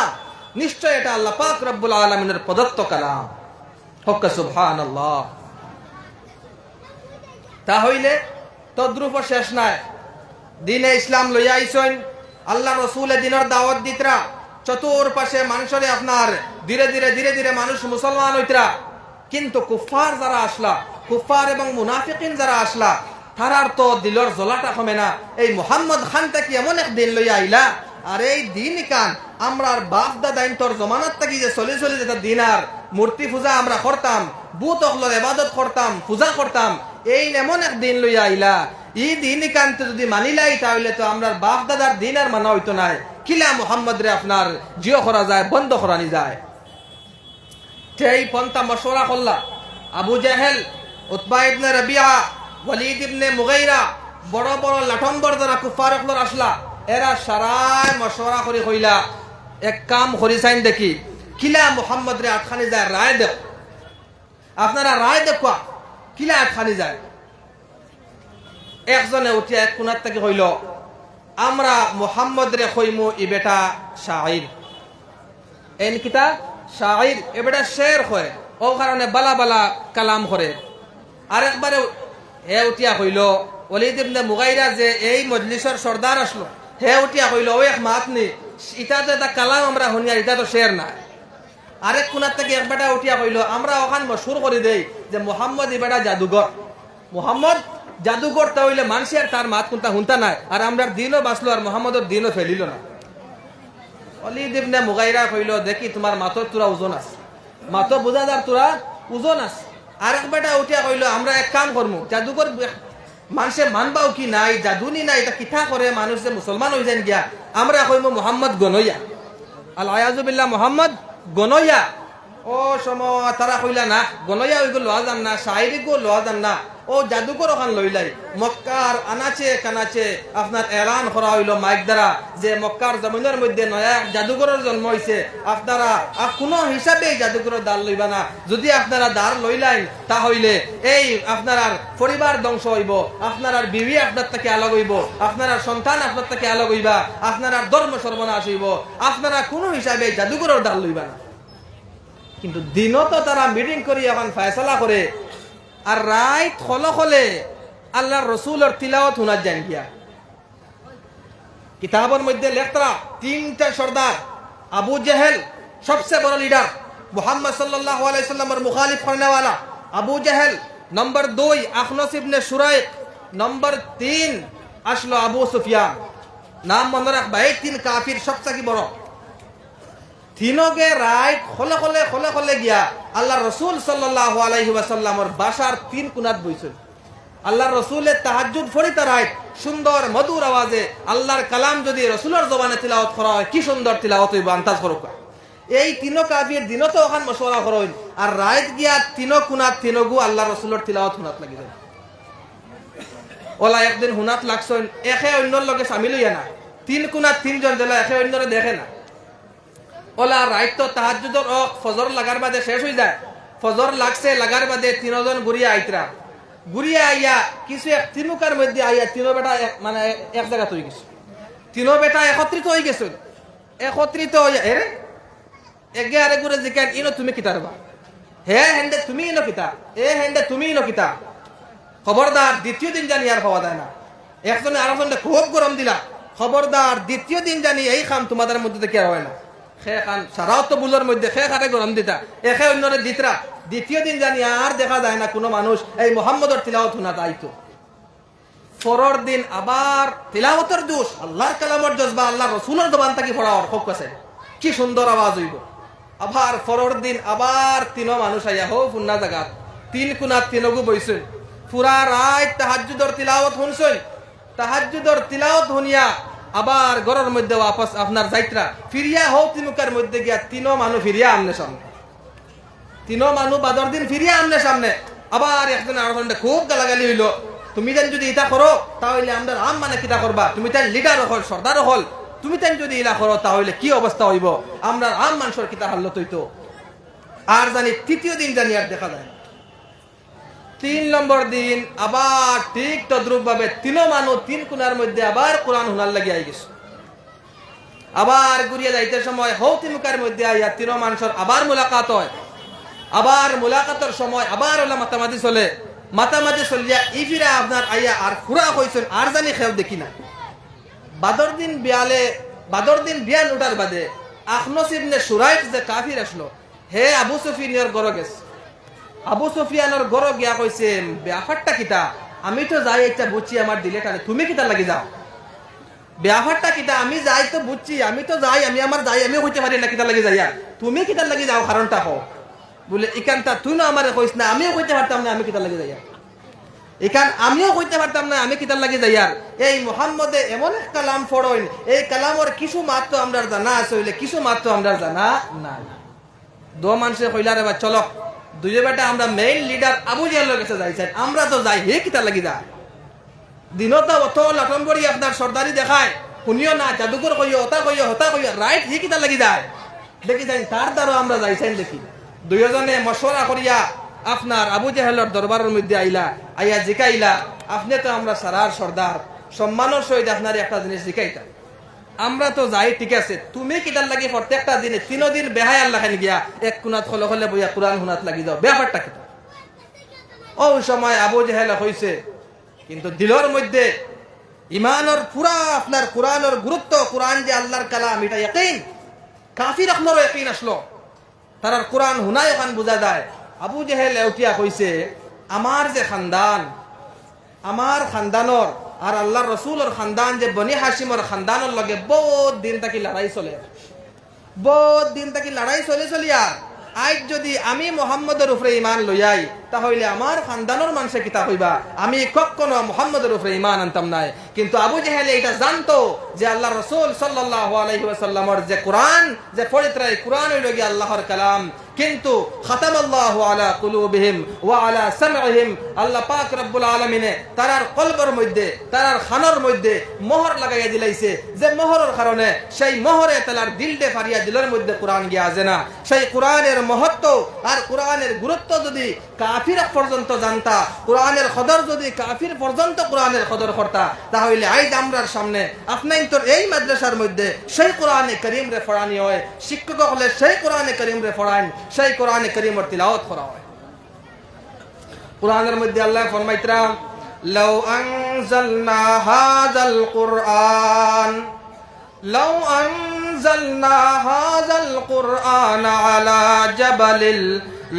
Speaker 1: নিশ্চয় এটা আল্লাহ পাক রব্বুল আলামিনের প্রদত্ত কালাম। হক সুবহানাল্লাহ। তাহলে তদ্রুপ শেষ নাই, দিনে ইসলাম লইয়া আইছেন, আল্লাহ রসুলের দিনের দাওয়াত দিতরা, চতুর্পাশে মানুষরে আপনার ধীরে ধীরে ধীরে ধীরে মানুষ মুসলমান হইতরা। কিন্তু কুফার যারা আসলা, কুফার এবং মুনাফিকিন যারা আসলা, তারার তো দিলর জ্বলাটা কমে না। এই মুহাম্মদ খানটা কি এমন এক দিন লইয়া আইলা, আর এই দিন কান আমরা বাপ দাদাইন তোর জমানাত থাকি যে চলে চলে যেটা দিন আর মূর্তি পূজা আমরা করতাম, বুত অকলর ইবাদত করতাম, পূজা করতাম, এই এমন এক দিন লইয়া আইলা, এই দিন কানতে যদি মানিলাই তাহলে তো আমরা বাপ দাদার দিন আর মানা হইতো নাই। কিলা মুহাম্মদ রে আপনার জিও করা যায়, বন্ধ করানি যায়। সেই পন্থা মশওয়ারা করলা আবু জাহেল, উতবা ইবনে রাবিয়া, ওয়ালিদ ইবনে মুগাইরা, বড় বড় লাঠম্বর যারা কুফার অকলর আসলা, এরা সারাই মশওয়ারা করে কইলা এক কাম করি চাইন দেখি, কিলা মুহাম্মদ রে আটখানি যায় রায় দেখ, আপনারা রায় দেখুয়া কিলা আটখানি যায়। একজনে উঠিয়া এক কোনার থেকে কইল, আমরা মুহাম্মদ রে কইমু ই বেটা শাইর, এন কিতা শাইর, এ বেটা শের হয়, ও কারণে বালা বালা কালাম করে। আরেকবারে হে উঠিয়া কইল, ওয়ালিদ ইবনে মুগাইরা যে এই মজলিসের সর্দার আসলো, হে উঠিয়া কইল, ও এক মাত নি, ইটা তো এটা কালাম আমরা শুনিয়া, এটা তো শের না। আরেক কোনার থেকে এক বেটা উঠিয়া কইল, আমরা ওখান মশহুর করে দেই যে মুহাম্মদ ই বেটা জাদুঘর, মুহাম্মদ জাদুঘর তা হইলে মানুষের তার মাত কোনটা হুনতা নাই, আর আমরা দিনও বাঁচলো আর মোহাম্মদের দিনও ফেলিল না। ওয়ালিদ ইবনে মুগাইরা কইল, দেখি তোমার মাতর তোরা ওজন আছে, মাতো বোঝাদার তোরা ওজন আছে। আরেক বেটা উঠিয়া কইল, আমরা এক কাম করবো, জাদুঘর মানুষে মানবাও কি নাই, জাদুনি নাই, এটা কিথা করে মানুষ যে মুসলমান হয়ে যান গিয়া, আমরা কইব মোহাম্মদ গনইয়া, আল আয়াজুবিল্লাহ মোহাম্মদ গনইয়া। ও সময় তারা কইলা না, গনইয়া ওইগুলো লওয়া যান না, শায়রি গো লওয়া যান না, ও জাদুঘর ওখান লইলাই। মক্কার আনাচে কানাচে আপনার এলান করা হইল মাইক দ্বারা যে মক্কার জমিনের মধ্যে নয়া জাদুঘরের জন্ম হয়েছে, আপনারা কোনো হিসাবে জাদুঘরের দ্বার লইবা না, যদি আপনারা দ্বার লইলেন তাহলে এই আপনার পরিবার ধ্বংস হইব, আপনার বিবি আপনার থেকে আলাগ হইব, আপনার সন্তান আপনার থেকে আলাগ হইবা, আপনার ধর্ম সর্বনাশ হইব, আপনারা কোনো হিসাবে জাদুঘরের দ্বার লইবা না। কিন্তু দিনও তো তারা মিটিং করি এখন ফয়সালা করে, আর রাইত খলে খলে আল্লাহর রসুলের তিলাওয়াত শোনা যান গিয়া। কিতাবের মধ্যে লেখতরা তিনটা সর্দার, আবু জাহেল সবচেয়ে বড় লিডার, মুহাম্মদ সাল্লাল্লাহু আলাইহি সাল্লামের মুখালিফ করনেওয়ালা আবু জাহেল, নম্বর 2 আখনাস ইবনে শুরাইক, নম্বর 3 আসলো আবু সুফিয়ান। নাম মনে রাখবা, এই 3 কাফির সবচেয়ে বড়। তিনকে রাইট খলে খলে খলে খলে গিয়া আল্লাহ রসুল সাল্লাল্লাহু আলাইহি ওয়াসাল্লামের বাসার 3 কোণাত বইছেন। আল্লাহ রসুলের তাহাজ্জুদ ফরিতা রাইট সুন্দর মধুর আওয়াজে আল্লাহর কালাম যদি রসুলের জবানে তিলাওয়াত করা হয়, কি সুন্দর তিলাওয়াত হইব, আন্দাজ করো। এই 3 কাফির দিনও তো ওখান মশওয়ারা করইন, আর রাইট গিয়া 3 কোণাত 3 গু আল্লাহ রসুলের তিলাওয়াত হুনাত লাগি যায়। ওলা একদিন হুনাত লাগছেন, একে অন্যর লগে সামিল হইয়া না, 3 কোণাত 3 জন জেলা একে অন্যরে দেখে না। ওলা রাইত তো তাহাজ্জুদর ফজর লাগার বাদে শেষ হয়ে যায়, ফজর লাগছে লাগার বাদে 3 জন ঘুরিয়া আইতরা, ঘুরিয়া আইয়া কিছু এক তিনুকার মধ্যে আইয়া 3 বেটা মানে এক জায়গা হয়ে গেছে, 3 বেটা একত্রিত হয়ে গেছে। একত্রিত হইয়া এরে এগে আরে ঘুরে জিজ্ঞান, ইনো তুমি কিতা রবা, হে হেন্ডে তুমি ইনো কিতা, এ হেন্ডে তুমি ইনো কিতা। খবরদার দ্বিতীয় দিন জানি আর হওয়া যায় না। একজনে আরেকজনকে খুব গরম দিলা, খবরদার দ্বিতীয় দিন জানি এই কাম তোমাদের মধ্যে থেকে আর হয় না। খে খান সারাও তো বুলোর মধ্যে খে খাটে গরম দিতা এখে অন্যরে দিতরা দ্বিতীয় দিন জানি আর দেখা যায় না কোনো মানুষ এই মোহাম্মদর তিলাওয়াত শোনা যাইতো পরের দিন আবার তিলাওয়াতের জোশ আল্লাহর কালামর জজবা আল্লাহ রসুলের জবান থেকে পড়াওয়ার হোক আছে কি সুন্দর আওয়াজ হইব আবার পরের দিন আবার তিনো মানুষ আইয়া হো ফুন্না জায়গা তিন কুনা তিনগু বইছেন পুরা রাত তাহাজ্জুদর তিলাওয়াত শুনছেন তাহাজ্জুদর তিলাওয়াত শুনিয়া আবার ঘরের মধ্যে ওয়াপস আপনার যাইত্রা ফিরিয়া হো তিনুকার মধ্যে গিয়া তিনো মানুষ ফিরিয়া আমনে সামনে তিনো মানুষ বাদর দিন ফিরিয়া আমনে সামনে আবার একজন আরেকজনটা খুব গালাগালি হইলো তুমি তেন যদি ইটা করো তাহলে আমরা আম মানে কিটা করবা তুমি তেন লিডার হল সর্দার হল তুমি তেন যদি ইলা করো তাহলে কি অবস্থা হইব আমরা আম মানুষের কিতা হাল্লত হইতো আর জানি তৃতীয় দিন জানি আর দেখা যায় 3 নম্বর দিন আবার ঠিক তদ্রুপ ভাবে তিনো মানুষ তিন কোণার মধ্যে আবার কোরআন হুনার লাগি আই গেছে আবার ঘুরিয়া যাইতে সময় হৌ তিনুকার মধ্যে আইয়া তিনো মানুষের আবার মুলাকাত হয় আবার মুলাকাতের সময় আবার ওলা মাতামাতি চলে মাতামাতি চলিয়া ইফিরা আপনার আইয়া আর খুরা কইছেন আর জানি খেয়াল দেখি না বাদর দিন বিয়ান উঠার বাদে আখনস ইবনে সুরাইক যে কাফির আসলো হে আবু সুফিয়ানের ঘরে গেছে আবু সুফিয়ানের ঘরে গিয়া কইছে ব্যাপারটা কিতা আমি তো যাই একটা বুঝছি আমার দিলে টানে তুমি কিতা লাগি যাও ব্যাপারটা কিতা আমি যাই তো বুঝছি আমি তো যাই আমি আমার যাই আমি কইতে পারি না কিতা লাগি যাইয়া তুমি কিতা লাগি যাও কারণটা কও বলে ইকানটা তুই না আমারে কইস না আমিও কইতে পারতাম না আমি কিতা লাগি যাইয়া এখান আমিও কইতে পারতাম না আমি কিতার লাগি যাইয়ার এই মুহাম্মদে এমন এক কালাম ফড়ইন এই কালামর কিছু মাত্র আমরা জানা আছে হইলে কিছু মাত্র আমরা জানা নাই দো মানুষে কইলা রে বা চলো দুইয়ে বেটা আমরা মেইন লিডার আবু জাহেলের কাছে যাইছেন আমরা তো যাই হে কিতার লাগি যা দিনত অত লটনবড়ি আপনার সর্দারি দেখায় শুনিও না জাদুকর কইও হতা কইও রাইট হে কিতার লাগি যায় দেখি যাই তার দ্বারা আমরা যাইছেন দেখি দুইজনে মশওয়ারা করিয়া আপনার আবু জাহেলের দরবারের মধ্যে আইলা আইয়া জিকাইলা আপনি তো আমরা সারার সর্দার সম্মানের সহিত আপনার একটা জিনিস জিকাইতা আমরা তো যাই ঠিক আছে তুমি কিতার লাগি প্রত্যেকটা দিনে 3 দিন বেহায় আল্লাহ খান গিয়া এক কোনাত খলে খলে বইয়া কোরআন হুনাত লাগি যাও ব্যাপারটা কি ওই সময় আবু জাহেল হইছে কিন্তু দিলের মধ্যে ইমানের পুরা আপনার কোরআনের গুরুত্ব কোরআন যে আল্লাহর কালাম এটা ইয়াকিন কাফির আপনারও ইয়াকিন আসলো তার কোরআন হুনাই ওখান বোঝা যায় আবু জাহেল উঠিয়া কইছে আমার যে খানদান আমার খানদানর আর আল্লাহর রসুলের খানদান যে বনি হাসিমর খানদানের লগে বহুত দিন থাকি লড়াই চলে চলিয়া আজ যদি আমি মোহাম্মদের উপরে ইমান লইয়াই তাহলে আমার খানদানের মানুষে কিতা হইবা আমি কখনো মোহাম্মদের উপরে ইমান আনতাম নাই কিন্তু আবু জাহেল এটা জানতো যে আল্লাহ রসুল সাল্লাল্লাহু আলাইহি ওয়াসাল্লামের যে কোরআন যে পবিত্র কোরআন হইল গিয়ে আল্লাহর কালাম কিন্তু খাতামাল্লাহু আলা কুলুবিহিম ওয়া আলা সামইহিম আল্লাহ পাক রব্বুল আলামিনে তারার কলবের মধ্যে তারার খানের মধ্যে মোহর লাগাইয়া দিলাইছে যে মোহরের কারণে সেই মোহরে তার দিলতে ফারিয়া দিলের মধ্যে কোরআন গিয়া আসে না সেই কোরআনের মহত্ব আর কোরআনের গুরুত্ব যদি কাফির পর্যন্ত জানতা কোরআনের কদর যদি কাফির পর্যন্ত কোরআনের কদর করতা তাহলে আজ আমরার সামনে আপনার তোর এই মাদ্রাসার মধ্যে সেই কোরআনে করিম রে পড়ানি হয় শিক্ষক হলে সেই কোরআনে করিম রে পড়ান সেই কোরআনে করিমের তিলাওয়াত করা হয় কোরআনের মধ্যে আল্লাহ ফরমাইতরা লাউ আনজালনা হাযাল কুরআন আলা জাবালিল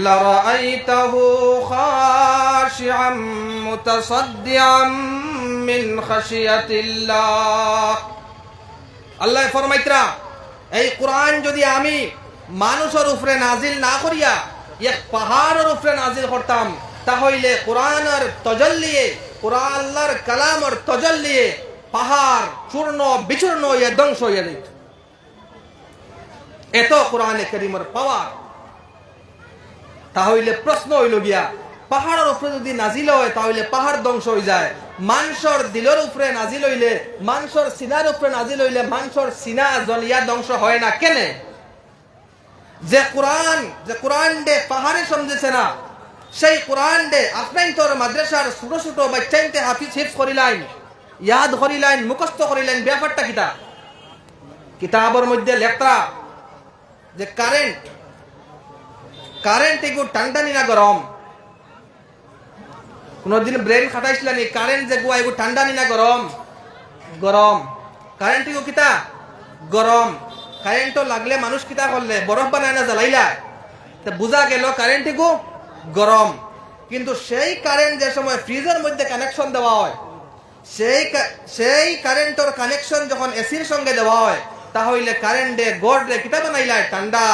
Speaker 1: লারাআইতাহু খাশিআম মুতাসাদ্দিআম মিন খাশিয়াতিল্লাহ আল্লাহ ফরমাইতরা এই কোরআন যদি আমি মানুষের উপরে নাজিল না করিয়া এক পাহাড়ের উপরে নাজিল করতাম তাহলে কোরআনের তজল্লিয়ে কোরআন আল্লাহর কালামের তজল্লিয়ে পাহাড় চূর্ণ বিচূর্ণ হইয়া ধ্বংস হইয়া যেত এত কোরআনে কারীমের পাওয়ার তাহলে প্রশ্ন হইল গিয়া পাহাড়ের উপরে যদি নাজিল হয় তাহলে পাহাড় ধ্বংস হয়ে যায় মানুষের দিলের উপরে নাজিল হইলে মানুষের সিনার উপরে নাজিল হইলে মানুষের সিনা জ্বলিয়া ধ্বংস হয় না কেন যে কোরআন দে পাহাড়ে সমঝেছে না সেই কোরআন দে আপনার তোর মাদ্রাসার ছোট ছোট বাচ্চাইতে হাফিজ হিফজ করিলেন ইয়াদ করিলেন মুখস্থ করিলেন ব্যাপারটা কিতা কিতাবের মধ্যে লেখা যে কারেন্ট এগু টানটানি না গরম কোনদিন ব্রেন খাটাইছিলেন কারেন্ট যে গুয়া এগু ঠান্ডা নি না গরম কারেন্ট এগু কিতা গরম কারেন্টও লাগলে মানুষ কিতা করলে বরফ বানায় না জ্বালাইলা, তা বোঝা গেল কারেন্ট গো গরম। কিন্তু সেই কারেন্ট যে সময় ফ্রিজের মধ্যে কানেকশন দেওয়া হয়, সেই কারেন্টর কানেকশন যখন এসির সঙ্গে দেওয়া হয়, তাহলে কারেন্টে গড়ে কিতা বানাইলায় ঠান্ডা,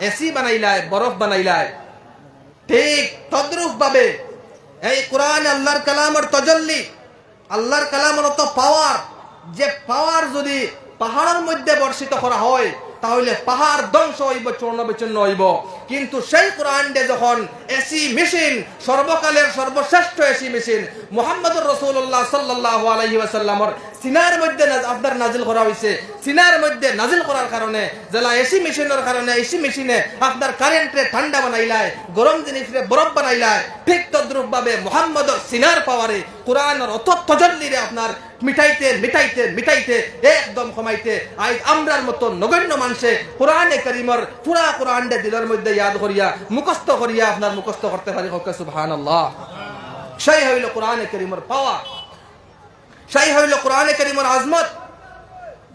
Speaker 1: এসি বানাইলায়, বরফ বানাইলায়। ঠিক তদ্রূপ ভাবে এই কোরআন আল্লাহর কালামের তজল্লি, আল্লাহর কালামের অত পাওয়ার, যে পাওয়ার যদি পাহাড়ের মধ্যে বর্ষিত করা হয় তাহলে পাহাড় ধ্বংস হইব, চূর্ণ বিচূর্ণ হইব। কিন্তু সেই কোরআনে যখন এসি মেশিন, সর্বকালের সর্বশ্রেষ্ঠ এসি মেশিন মুহাম্মদুর রাসূলুল্লাহ সাল্লাল্লাহু আলাইহি ওয়াসাল্লামের সিনার মধ্যে আপনার নাজিল করা হয়েছে, সিনার মধ্যে নাজিল করার কারণে যারা এসি মেশিনের কারণে এসি মেশিনে আপনার কারেন্টে ঠান্ডা বানাইলায়, গরম জিনিসে বরফ বানাইলায়, ঠিক তদ্রূপ ভাবে মুহাম্মদর সিনার পাওয়ারে কোরআনের অত তজল্লিরে আপনার মিটাইতে মিটাইতে মিটাইতে একদম কমাইতে আজ আমরার মতো নগণ্য মানুষে কোরআনে কারীমের পুরা কোরআনটা দিলের মধ্যে ইয়াদ করিয়া মুখস্থ করিয়া আপনার মুখস্থ করতে পারি। সুবহানাল্লাহ। সেই হইল কোরআনে কারীমের পাওয়া, সেই হইল কোরআনে কারীমের আজমত।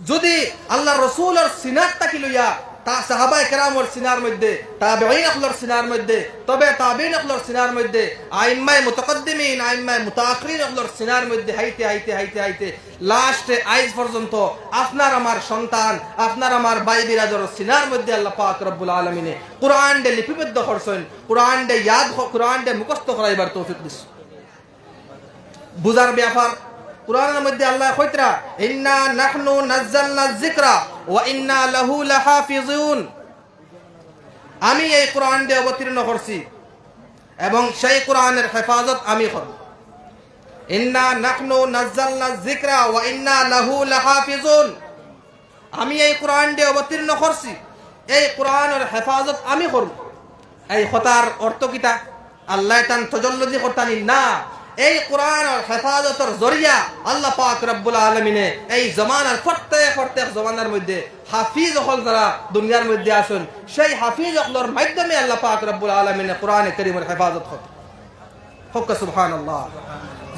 Speaker 1: যদি আল্লাহ রাসূলের সিনার তাকি লইয়া তা সাহাবায়ে কেরামের সিনার মধ্যে, তাবেঈন আখলার সিনার মধ্যে, তবে তাবেঈন আখলার সিনার মধ্যে, আইম্মায়ে মুতাকদ্দিমিন আইম্মায়ে মুতাআখিরিন আখলার সিনার মধ্যে হাইতে হাইতে হাইতে হাইতে লাস্টে আজ পর্যন্ত আপনার আমার সন্তান, আপনার আমার ভাই বিরাদর সিনার মধ্যে আল্লাহ পাক রব্বুল আলামিনে কোরআনটা লিপিবদ্ধ করছেন, কোরআনটা ইয়াদ, কোরআনটা মুখস্থ করাইবার তৌফিক দিছেন। বুঝার ব্যাপার কোরআনের মধ্যে আল্লাহ কইতরা ইন্না নাহনু নাযালনা যিকরা ওয়া ইন্না লাহু লাহাফিজুন, আমি এই কোরআনকে অবতীর্ণ করছি এবং সেই কোরআনের হেফাজত আমি করব। ইন্না নাহনু নাযালনা যিকরা ওয়া ইন্না লাহু লাহাফিজুন, আমি এই কোরআনকে অবতীর্ণ করছি, এই কোরআনের হেফাজত আমি করব। এই কথার অর্থ কিটা? আল্লাহ তান তজল্লুদি করতানি না, এই কোরআনের হেফাজতের জরিয়া আল্লাহ পাক রব্বুল আলামিনে এই জমানার প্রত্যেক জমানার মধ্যে হাফিজ হল যারা দুনিয়ার মধ্যে আসেন, সেই হাফিজ হলর মাধ্যমে আল্লাহ পাক রব্বুল আলামিনে কোরআনে কারীমের হেফাজত হত। সুবহানাল্লাহ।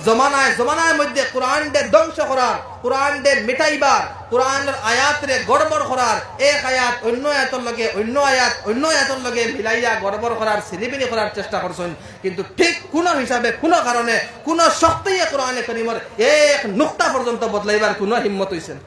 Speaker 1: জমানায় মধ্যে কোরআনকে ধ্বংস করার, কোরআনকে মিটাইবার, কোরআনের আয়াতরে গড়বড় করার, এক আয়াত অন্য আয়াতের লগে অন্য আয়াত অন্য আয়াতের লগে মিলাইয়া গড়বড় করার, সিলিবিলি করার চেষ্টা করছেন। কিন্তু ঠিক কোন হিসাবে, কোন কারণে, কোন শক্তিয়ে কোরআনে কারীমের এক নুকতা পর্যন্ত বদলাইবার কোন হিম্মত হইছেন।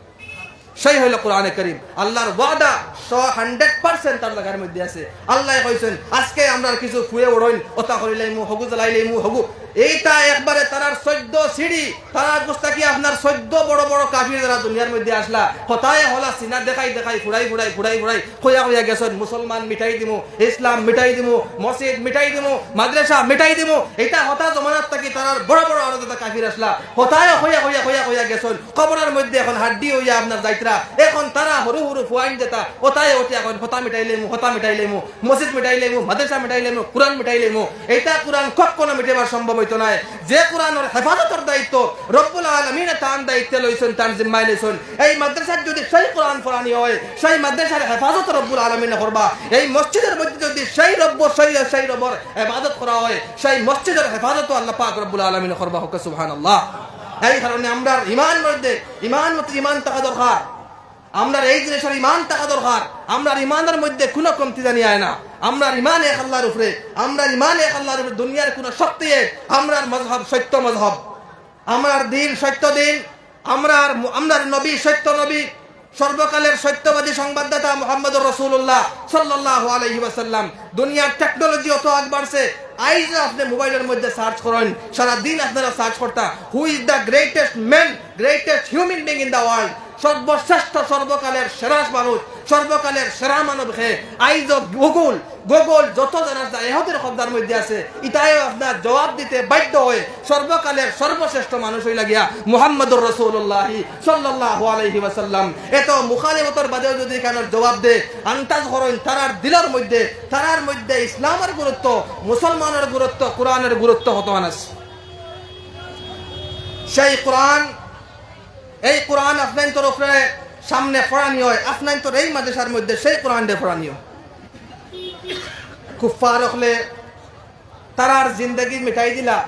Speaker 1: সেই হইল কোরআনে কারীম। আল্লাহর ওয়াদা 100% তার লাগার মধ্যে আছে। আল্লাহ কইছেন আজকে আমরা কিছু ফুয়ে উড়ইন, ওটা করিলাইমু, হগু জ্বালাইলাইমু, হগু এইটা একবারে তারার 14 সিঁড়ি, তারার গুস্তাকি আপনার 14 বড় বড় কাফির যারা দুনিয়ার মধ্যে আসলা, হতায় হলা সিনা দেখাই দেখাই ফুড়াই ফুড়াই ফুড়াই ফুড়াই খোয়া খোয়া গেছেন। মুসলমান মিটাই দিমু, ইসলাম মিটাই দিমু, মসজিদ মিটাই দিমু, মাদ্রাসা মিটাই দিমু, এটা হতা জমানাত থাকি তারার বড় বড় আরো যেটা কাফির আসলা, হতায় খোয়া খোয়া খোয়া খোয়া গেছেন। কবরের মধ্যে এখন হাড্ডি হইয়া আপনার যাইতরা, এখন তারা হরু হরু ফুয়াইন যেটা ওটাই ওটি এখন হতা মিটাইলেমু, হতা মিটাইলেমু, মসজিদ মিটাইলেমু, মাদ্রাসা মিটাইলেমু, কোরআন মিটাইলেমু। এইটা কোরআন কখনো মিটাইবার সম্ভব হইতো না। যে কোরআনের হেফাজতের দায়িত্ব রব্বুল আলামিন তার দায়িত্ব লইছেন, তার জিম্মায় লইছেন। এই মাদ্রাসার যদি সেই কোরআন পড়ানি হয়, সেই মাদ্রাসার হেফাজত রব্বুল আলামিন করবা। এই মসজিদের মধ্যে যদি সেই রব্বর ইবাদত করা হয়, সেই মসজিদের হেফাজত আল্লাহ পাক রব্বুল আলামিন করবা। হোক সুবহানাল্লাহ। এই কারণে আমরা ইমান মধ্যে ইমান থাকা দরকার, আমরা এই জিনিসের ইমান থাকা দরকার। আমরা ইমানের মধ্যে কোনো কমতি জানি আয় না। আমরা ইমান এক আল্লাহর উপরে, আমরা ইমান এক আল্লাহর উপরে, দুনিয়ার কোনো শক্তি আমরা মযহব সত্য মযহব, আমার দিন সত্য দিন, আমরা নবী সত্য নবী, সর্বকালের সত্যবাদী সংবাদদাতা মুহাম্মদুর রাসূলুল্লাহ সাল্লাল্লাহু আলাইহি ওয়াসাল্লাম। দুনিয়ার টেকনোলজি অত আগ বাড়ছে, আইজ আপনি মোবাইলের মধ্যে সার্চ করেন, সারা দিন আপনারা সার্চ করতা who is the greatest man, greatest human being in the world, সর্বশ্রেষ্ঠ সর্বকালের সেরা মানুষ, সর্বকালের সেরা মানব হে। আইজ গুগল যত জানা যায় এহতের শব্দের মধ্যে আছে, ইটাই আপনার জবাব দিতে বাধ্য হয়ে সর্বকালের সর্বশ্রেষ্ঠ মানুষ হই লাগিয়া মুহাম্মদুর রাসূলুল্লাহ সাল্লাল্লাহু আলাইহি ওয়াসাল্লাম। এত মুখালিফতের বাদেও যদি কেন জবাব দে আন্তাজ করেন তারার দিলের মধ্যে, তারার মধ্যে ইসলামের গুরুত্ব, মুসলমানের গুরুত্ব, কোরআনের গুরুত্ব হতো আনাস। সেই কোরআন, এই কোরআন আপনার তোর উপরে সামনে পড়ানি হয়, আপনার তোর এই মাদ্রাসার মধ্যে সেই কোরআন দিয়ে পড়ানি হয়। কুফার হলে তারার জিন্দগি মিটাই দিলা,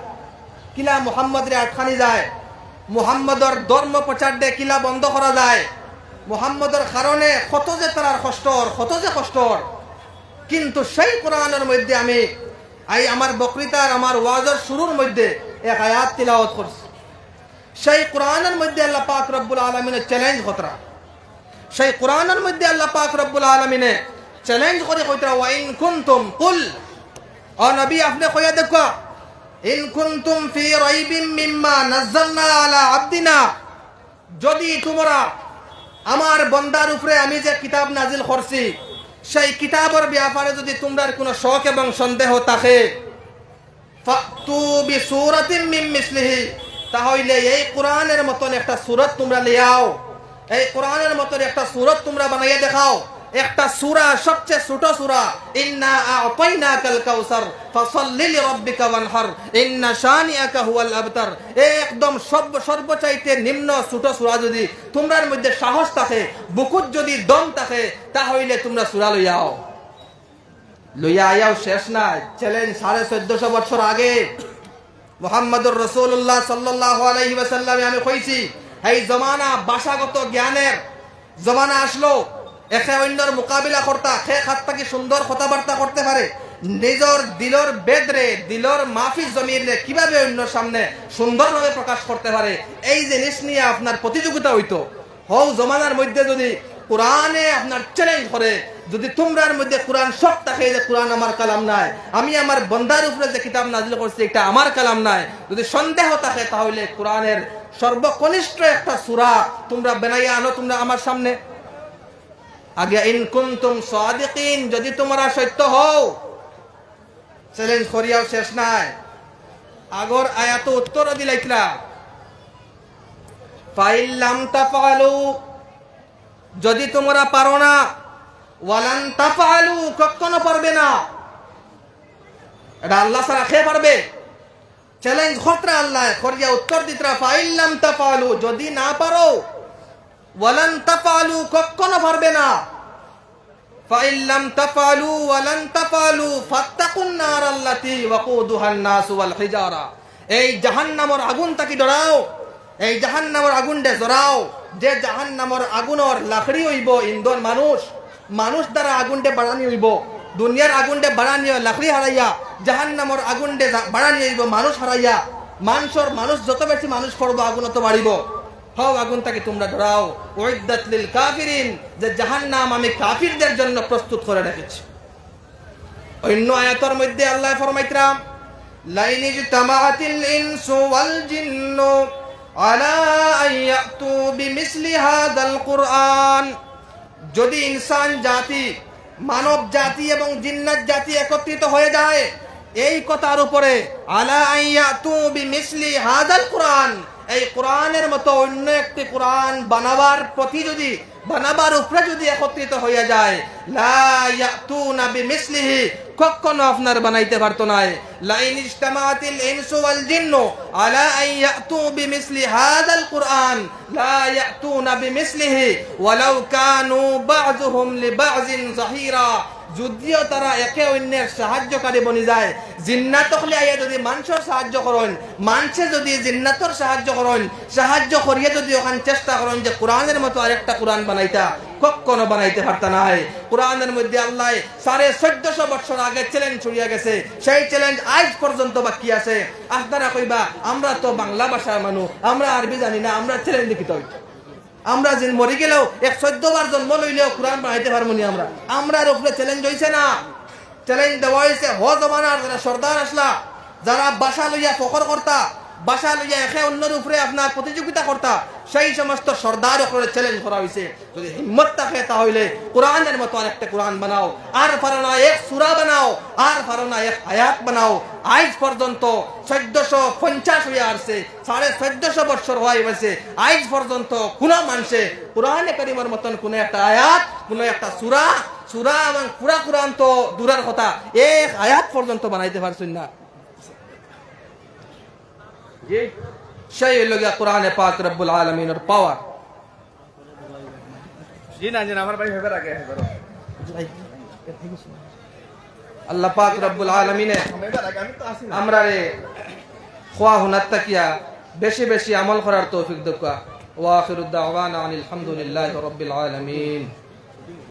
Speaker 1: কিলা মুহাম্মদ রে আটখানি যায়, মুহাম্মদর ধর্ম প্রচার দে কিলা বন্ধ করা যায়, মুহাম্মদের কারণে কত যে তার কষ্টর কিন্তু সেই কোরআনের মধ্যে আমি আমার বক্তৃতার আমার ওয়াজের শুরুর মধ্যে এক আয়াত তিলাওয়াত করছি। সেই কোরআনের মধ্যে আল্লাহ পাক রব্বুল আলামিনের চ্যালেঞ্জ কতরা, সেই কোরআনের মধ্যে আল্লাহ পাক রব্বুল আলামিনে চ্যালেঞ্জ করে কইতরা, ওয়া ইন কুনতুম কুল, ও নবী আপনি কইয়া দেখো, ইন কুনতুম ফি রাইবিম মিম্মা নাযালনা আলা আবদিনা, যদি তোমরা আমার বান্দার উপরে আমি যে কিতাব নাজিল করছি সেই কিতাবের ব্যাপারে যদি তোমরা কোনো শক এবং সন্দেহ থাকে, ফাতু বিসূরাতিন মিন মিসলিহি, তাহলে এই কোরআনের মতন একটা সূরা তোমরা লিয়াও, এই কোরআনের মতন একটা সূরা তোমরা বানাইয়া দেখাও। একটা সূরা, সবচেয়ে ছোট সূরা, ইন্না আ'তাইনাকাল কাউসার ফাসাল্লি লিরাব্বিকা ওয়ানহার ইন্না শানিআকা হুয়াল আবতার, একদম সর্বচাইতে নিম্ন ছোট সূরা যদি তোমরার মধ্যে সাহস থাকে, বুকুত যদি দম থাকে, তাহলে তোমরা সূরা লইয়া আয়াও। শেষ না, চ্যালেঞ্জ 1450 বছর আগে মুহাম্মদুর রাসূলুল্লাহ সাল্লাল্লাহু আলাইহি ওয়াসাল্লামে আমি কইছি, এই জমানা ভাষাগত জ্ঞানের জমানা আসলো, একে অন্যর মোকাবিলা করতা, সে হাতটা কি সুন্দর কথাবার্তা করতে পারে, নিজের দিলর বেদরে দিলর মাফিজ জমিরে কিভাবে অন্যর সামনে সুন্দরভাবে প্রকাশ করতে পারে, এই জিনিস নিয়ে আপনার প্রতিযোগিতা হইতো। হও জমানার মধ্যে যদি কোরআনে আপনার চ্যালেঞ্জ করে, যদি তোমরার মধ্যে কোরআন সব থাকে যে কোরআন আমার কালাম নাই, আমি আমার বান্দার উপরে যে কিতাব নাজিল করছি এটা আমার কালাম নাই, যদি সন্দেহ থাকে, তাহলে কোরআনের সর্বকনিষ্ঠ একটা সূরা তোমরা বানাইয়া আনো তোমরা আমার সামনে। আগে ইন কুনতুম সাদিকিন, যদি তোমরা সত্য হও, চ্যালেঞ্জ করিয়াও শেষ নাই। আগর আয়াত উত্তর দিলাইতরা, ফাইল লাম তাফআলু, যদি তোমরা পারো না, ওয়ালান তাফআলু, কখনো পারবে না। এটা আল্লাহ ছাড়া কে পারবে? চ্যালেঞ্জ খতরা আল্লাহ করিয়া উত্তর দিতরা, ফাইল লাম তাফআলু, যদি না পারো, ওয়ালান তাফআলু, কখনো পারবে না। ফাইল লাম তাফআলু ওয়ালান তাফআলু ফাত্তাকুন নার আল্লাতী ওয়াকুদুহান নাস ওয়াল হিজারা, এই জাহান্নামের আগুন তাকি ডরাও, এই জাহান্নামের আগুন দে জরাও, যে জাহান্নামের আগুনের লাকড়ি হইব ইন্ধন মানুষ দ্বারা আগুন দে বাড়ানি হইব, দুনিয়ার আগুন দে বাড়ানি লাকড়ি হারাইয়া জাহান্নামের আগুন দে বাড়ানি হইব মানুষ হারাইয়া, মানুষ যত বেশি মানুষ করবো আগুন তত বাড়িব। হও আগুন তাকে তোমরা ডরাও, উইদ্দাত লিল কাফিরিন, যে জাহান্নাম আমি কাফিরদের জন্য প্রস্তুত করে রেখেছি। অন্য আয়াতের মধ্যে আল্লাহ ফরমাইতরা, লাইন ইজতামাআতিল ইনসু ওয়াল জিন্নু আলা আন ইয়াতু বিমিসলি হাযাল কুরআন, যদি ইনসান জাতি, মানব জাতি এবং জিন্নাত জাতি একত্রিত হয়ে যায় এই কথার উপরে, আলা আন ইয়াতু বিমিসলি হাযাল কুরআন, এই কোরআনের মতো অন্য একটি কোরআন বানাবার উপরে যদি একত্রিত হয়ে যায়, লা ইয়াতুনা বিমিসলিহি, কখনো আপনার বানাইতে পারতো না। লাইন ইজতামাআতিল ইনসু ওয়াল জিন্নু আলা আন ইয়াতু বিমিসলি হাযাল কুরআন লা ইয়াতুনা বিমিসলিহি ওয়ালাউ কানু বাযুহুম লিবাযিন যাহিরা, যদিও তারা একে অন্যের সাহায্যকারী বনি যায়। জিন্নাত হলে আইয়া যদি মানুষের সাহায্য করেন, মানুষে যদি জিন্নাতর সাহায্য করিয়ে যদি ওখানে চেষ্টা করেন যে কোরআনের মতো আরেকটা কোরআন বানাইতা, কখনো বানাইতে পারতা নাই। কোরআনের মধ্যে আল্লাহ 1450 বছর আগে চ্যালেঞ্জ ছড়িয়ে গেছে, সেই চ্যালেঞ্জ আজ পর্যন্ত বাকি আছে। আপনারা কইবা আমরা তো বাংলা ভাষার মানুষ, আমরা আরবি জানি না, আমরা চ্যালেঞ্জ লিখিত হই, আমরা যে মরে গেলেও 114 বার জন্ম লইলেও কোরআন বানাইতে পারবো নি। আমরা উপরে চ্যালেঞ্জ হয়েছে না, চ্যালেঞ্জ দেওয়া হয়েছে হ জমানার যারা সর্দার আসলা, যারা বাসা লইয়া ফখর করতা, বাসা লইয়া একে অন্যের উপরে আপনার প্রতিযোগিতা করতা, সেই সমস্ত সর্দার উপরে চ্যালেঞ্জ করা হয়েছে, যদি হিম্মত থাকে তাহলে কোরআনের মতো আরেকটা কোরআন বানাও, আর পারো না এক সূরা বানাও, আর পারো না এক আয়াত বানাও। আজ পর্যন্ত 1450 হয়ে আসছে, 1450 বছর হয়ে গেছে, আজ পর্যন্ত কোন মানুষে কোরআনে কারিমের মতন কোন একটা আয়াত, কোন একটা সূরা এবং পুরা কোরআন তো দূরের কথা, এক আয়াত পর্যন্ত বানাইতে পারছেন না। সেই হইল গিয়া কোরআনে পাক রব্বুল আলামিনের পাওয়ার। জি না আমার ভাই হেবার আগে হেবার আল্লাহ পাক রব্বুল আলামিনে আমরা রে খোয়া হুনাত তাকিয়া বেশি বেশি আমল করার তৌফিক দাও। ওয়া আখিরুদ দাওয়ানা আনিল হামদুলিল্লাহি রাব্বিল আলামিন।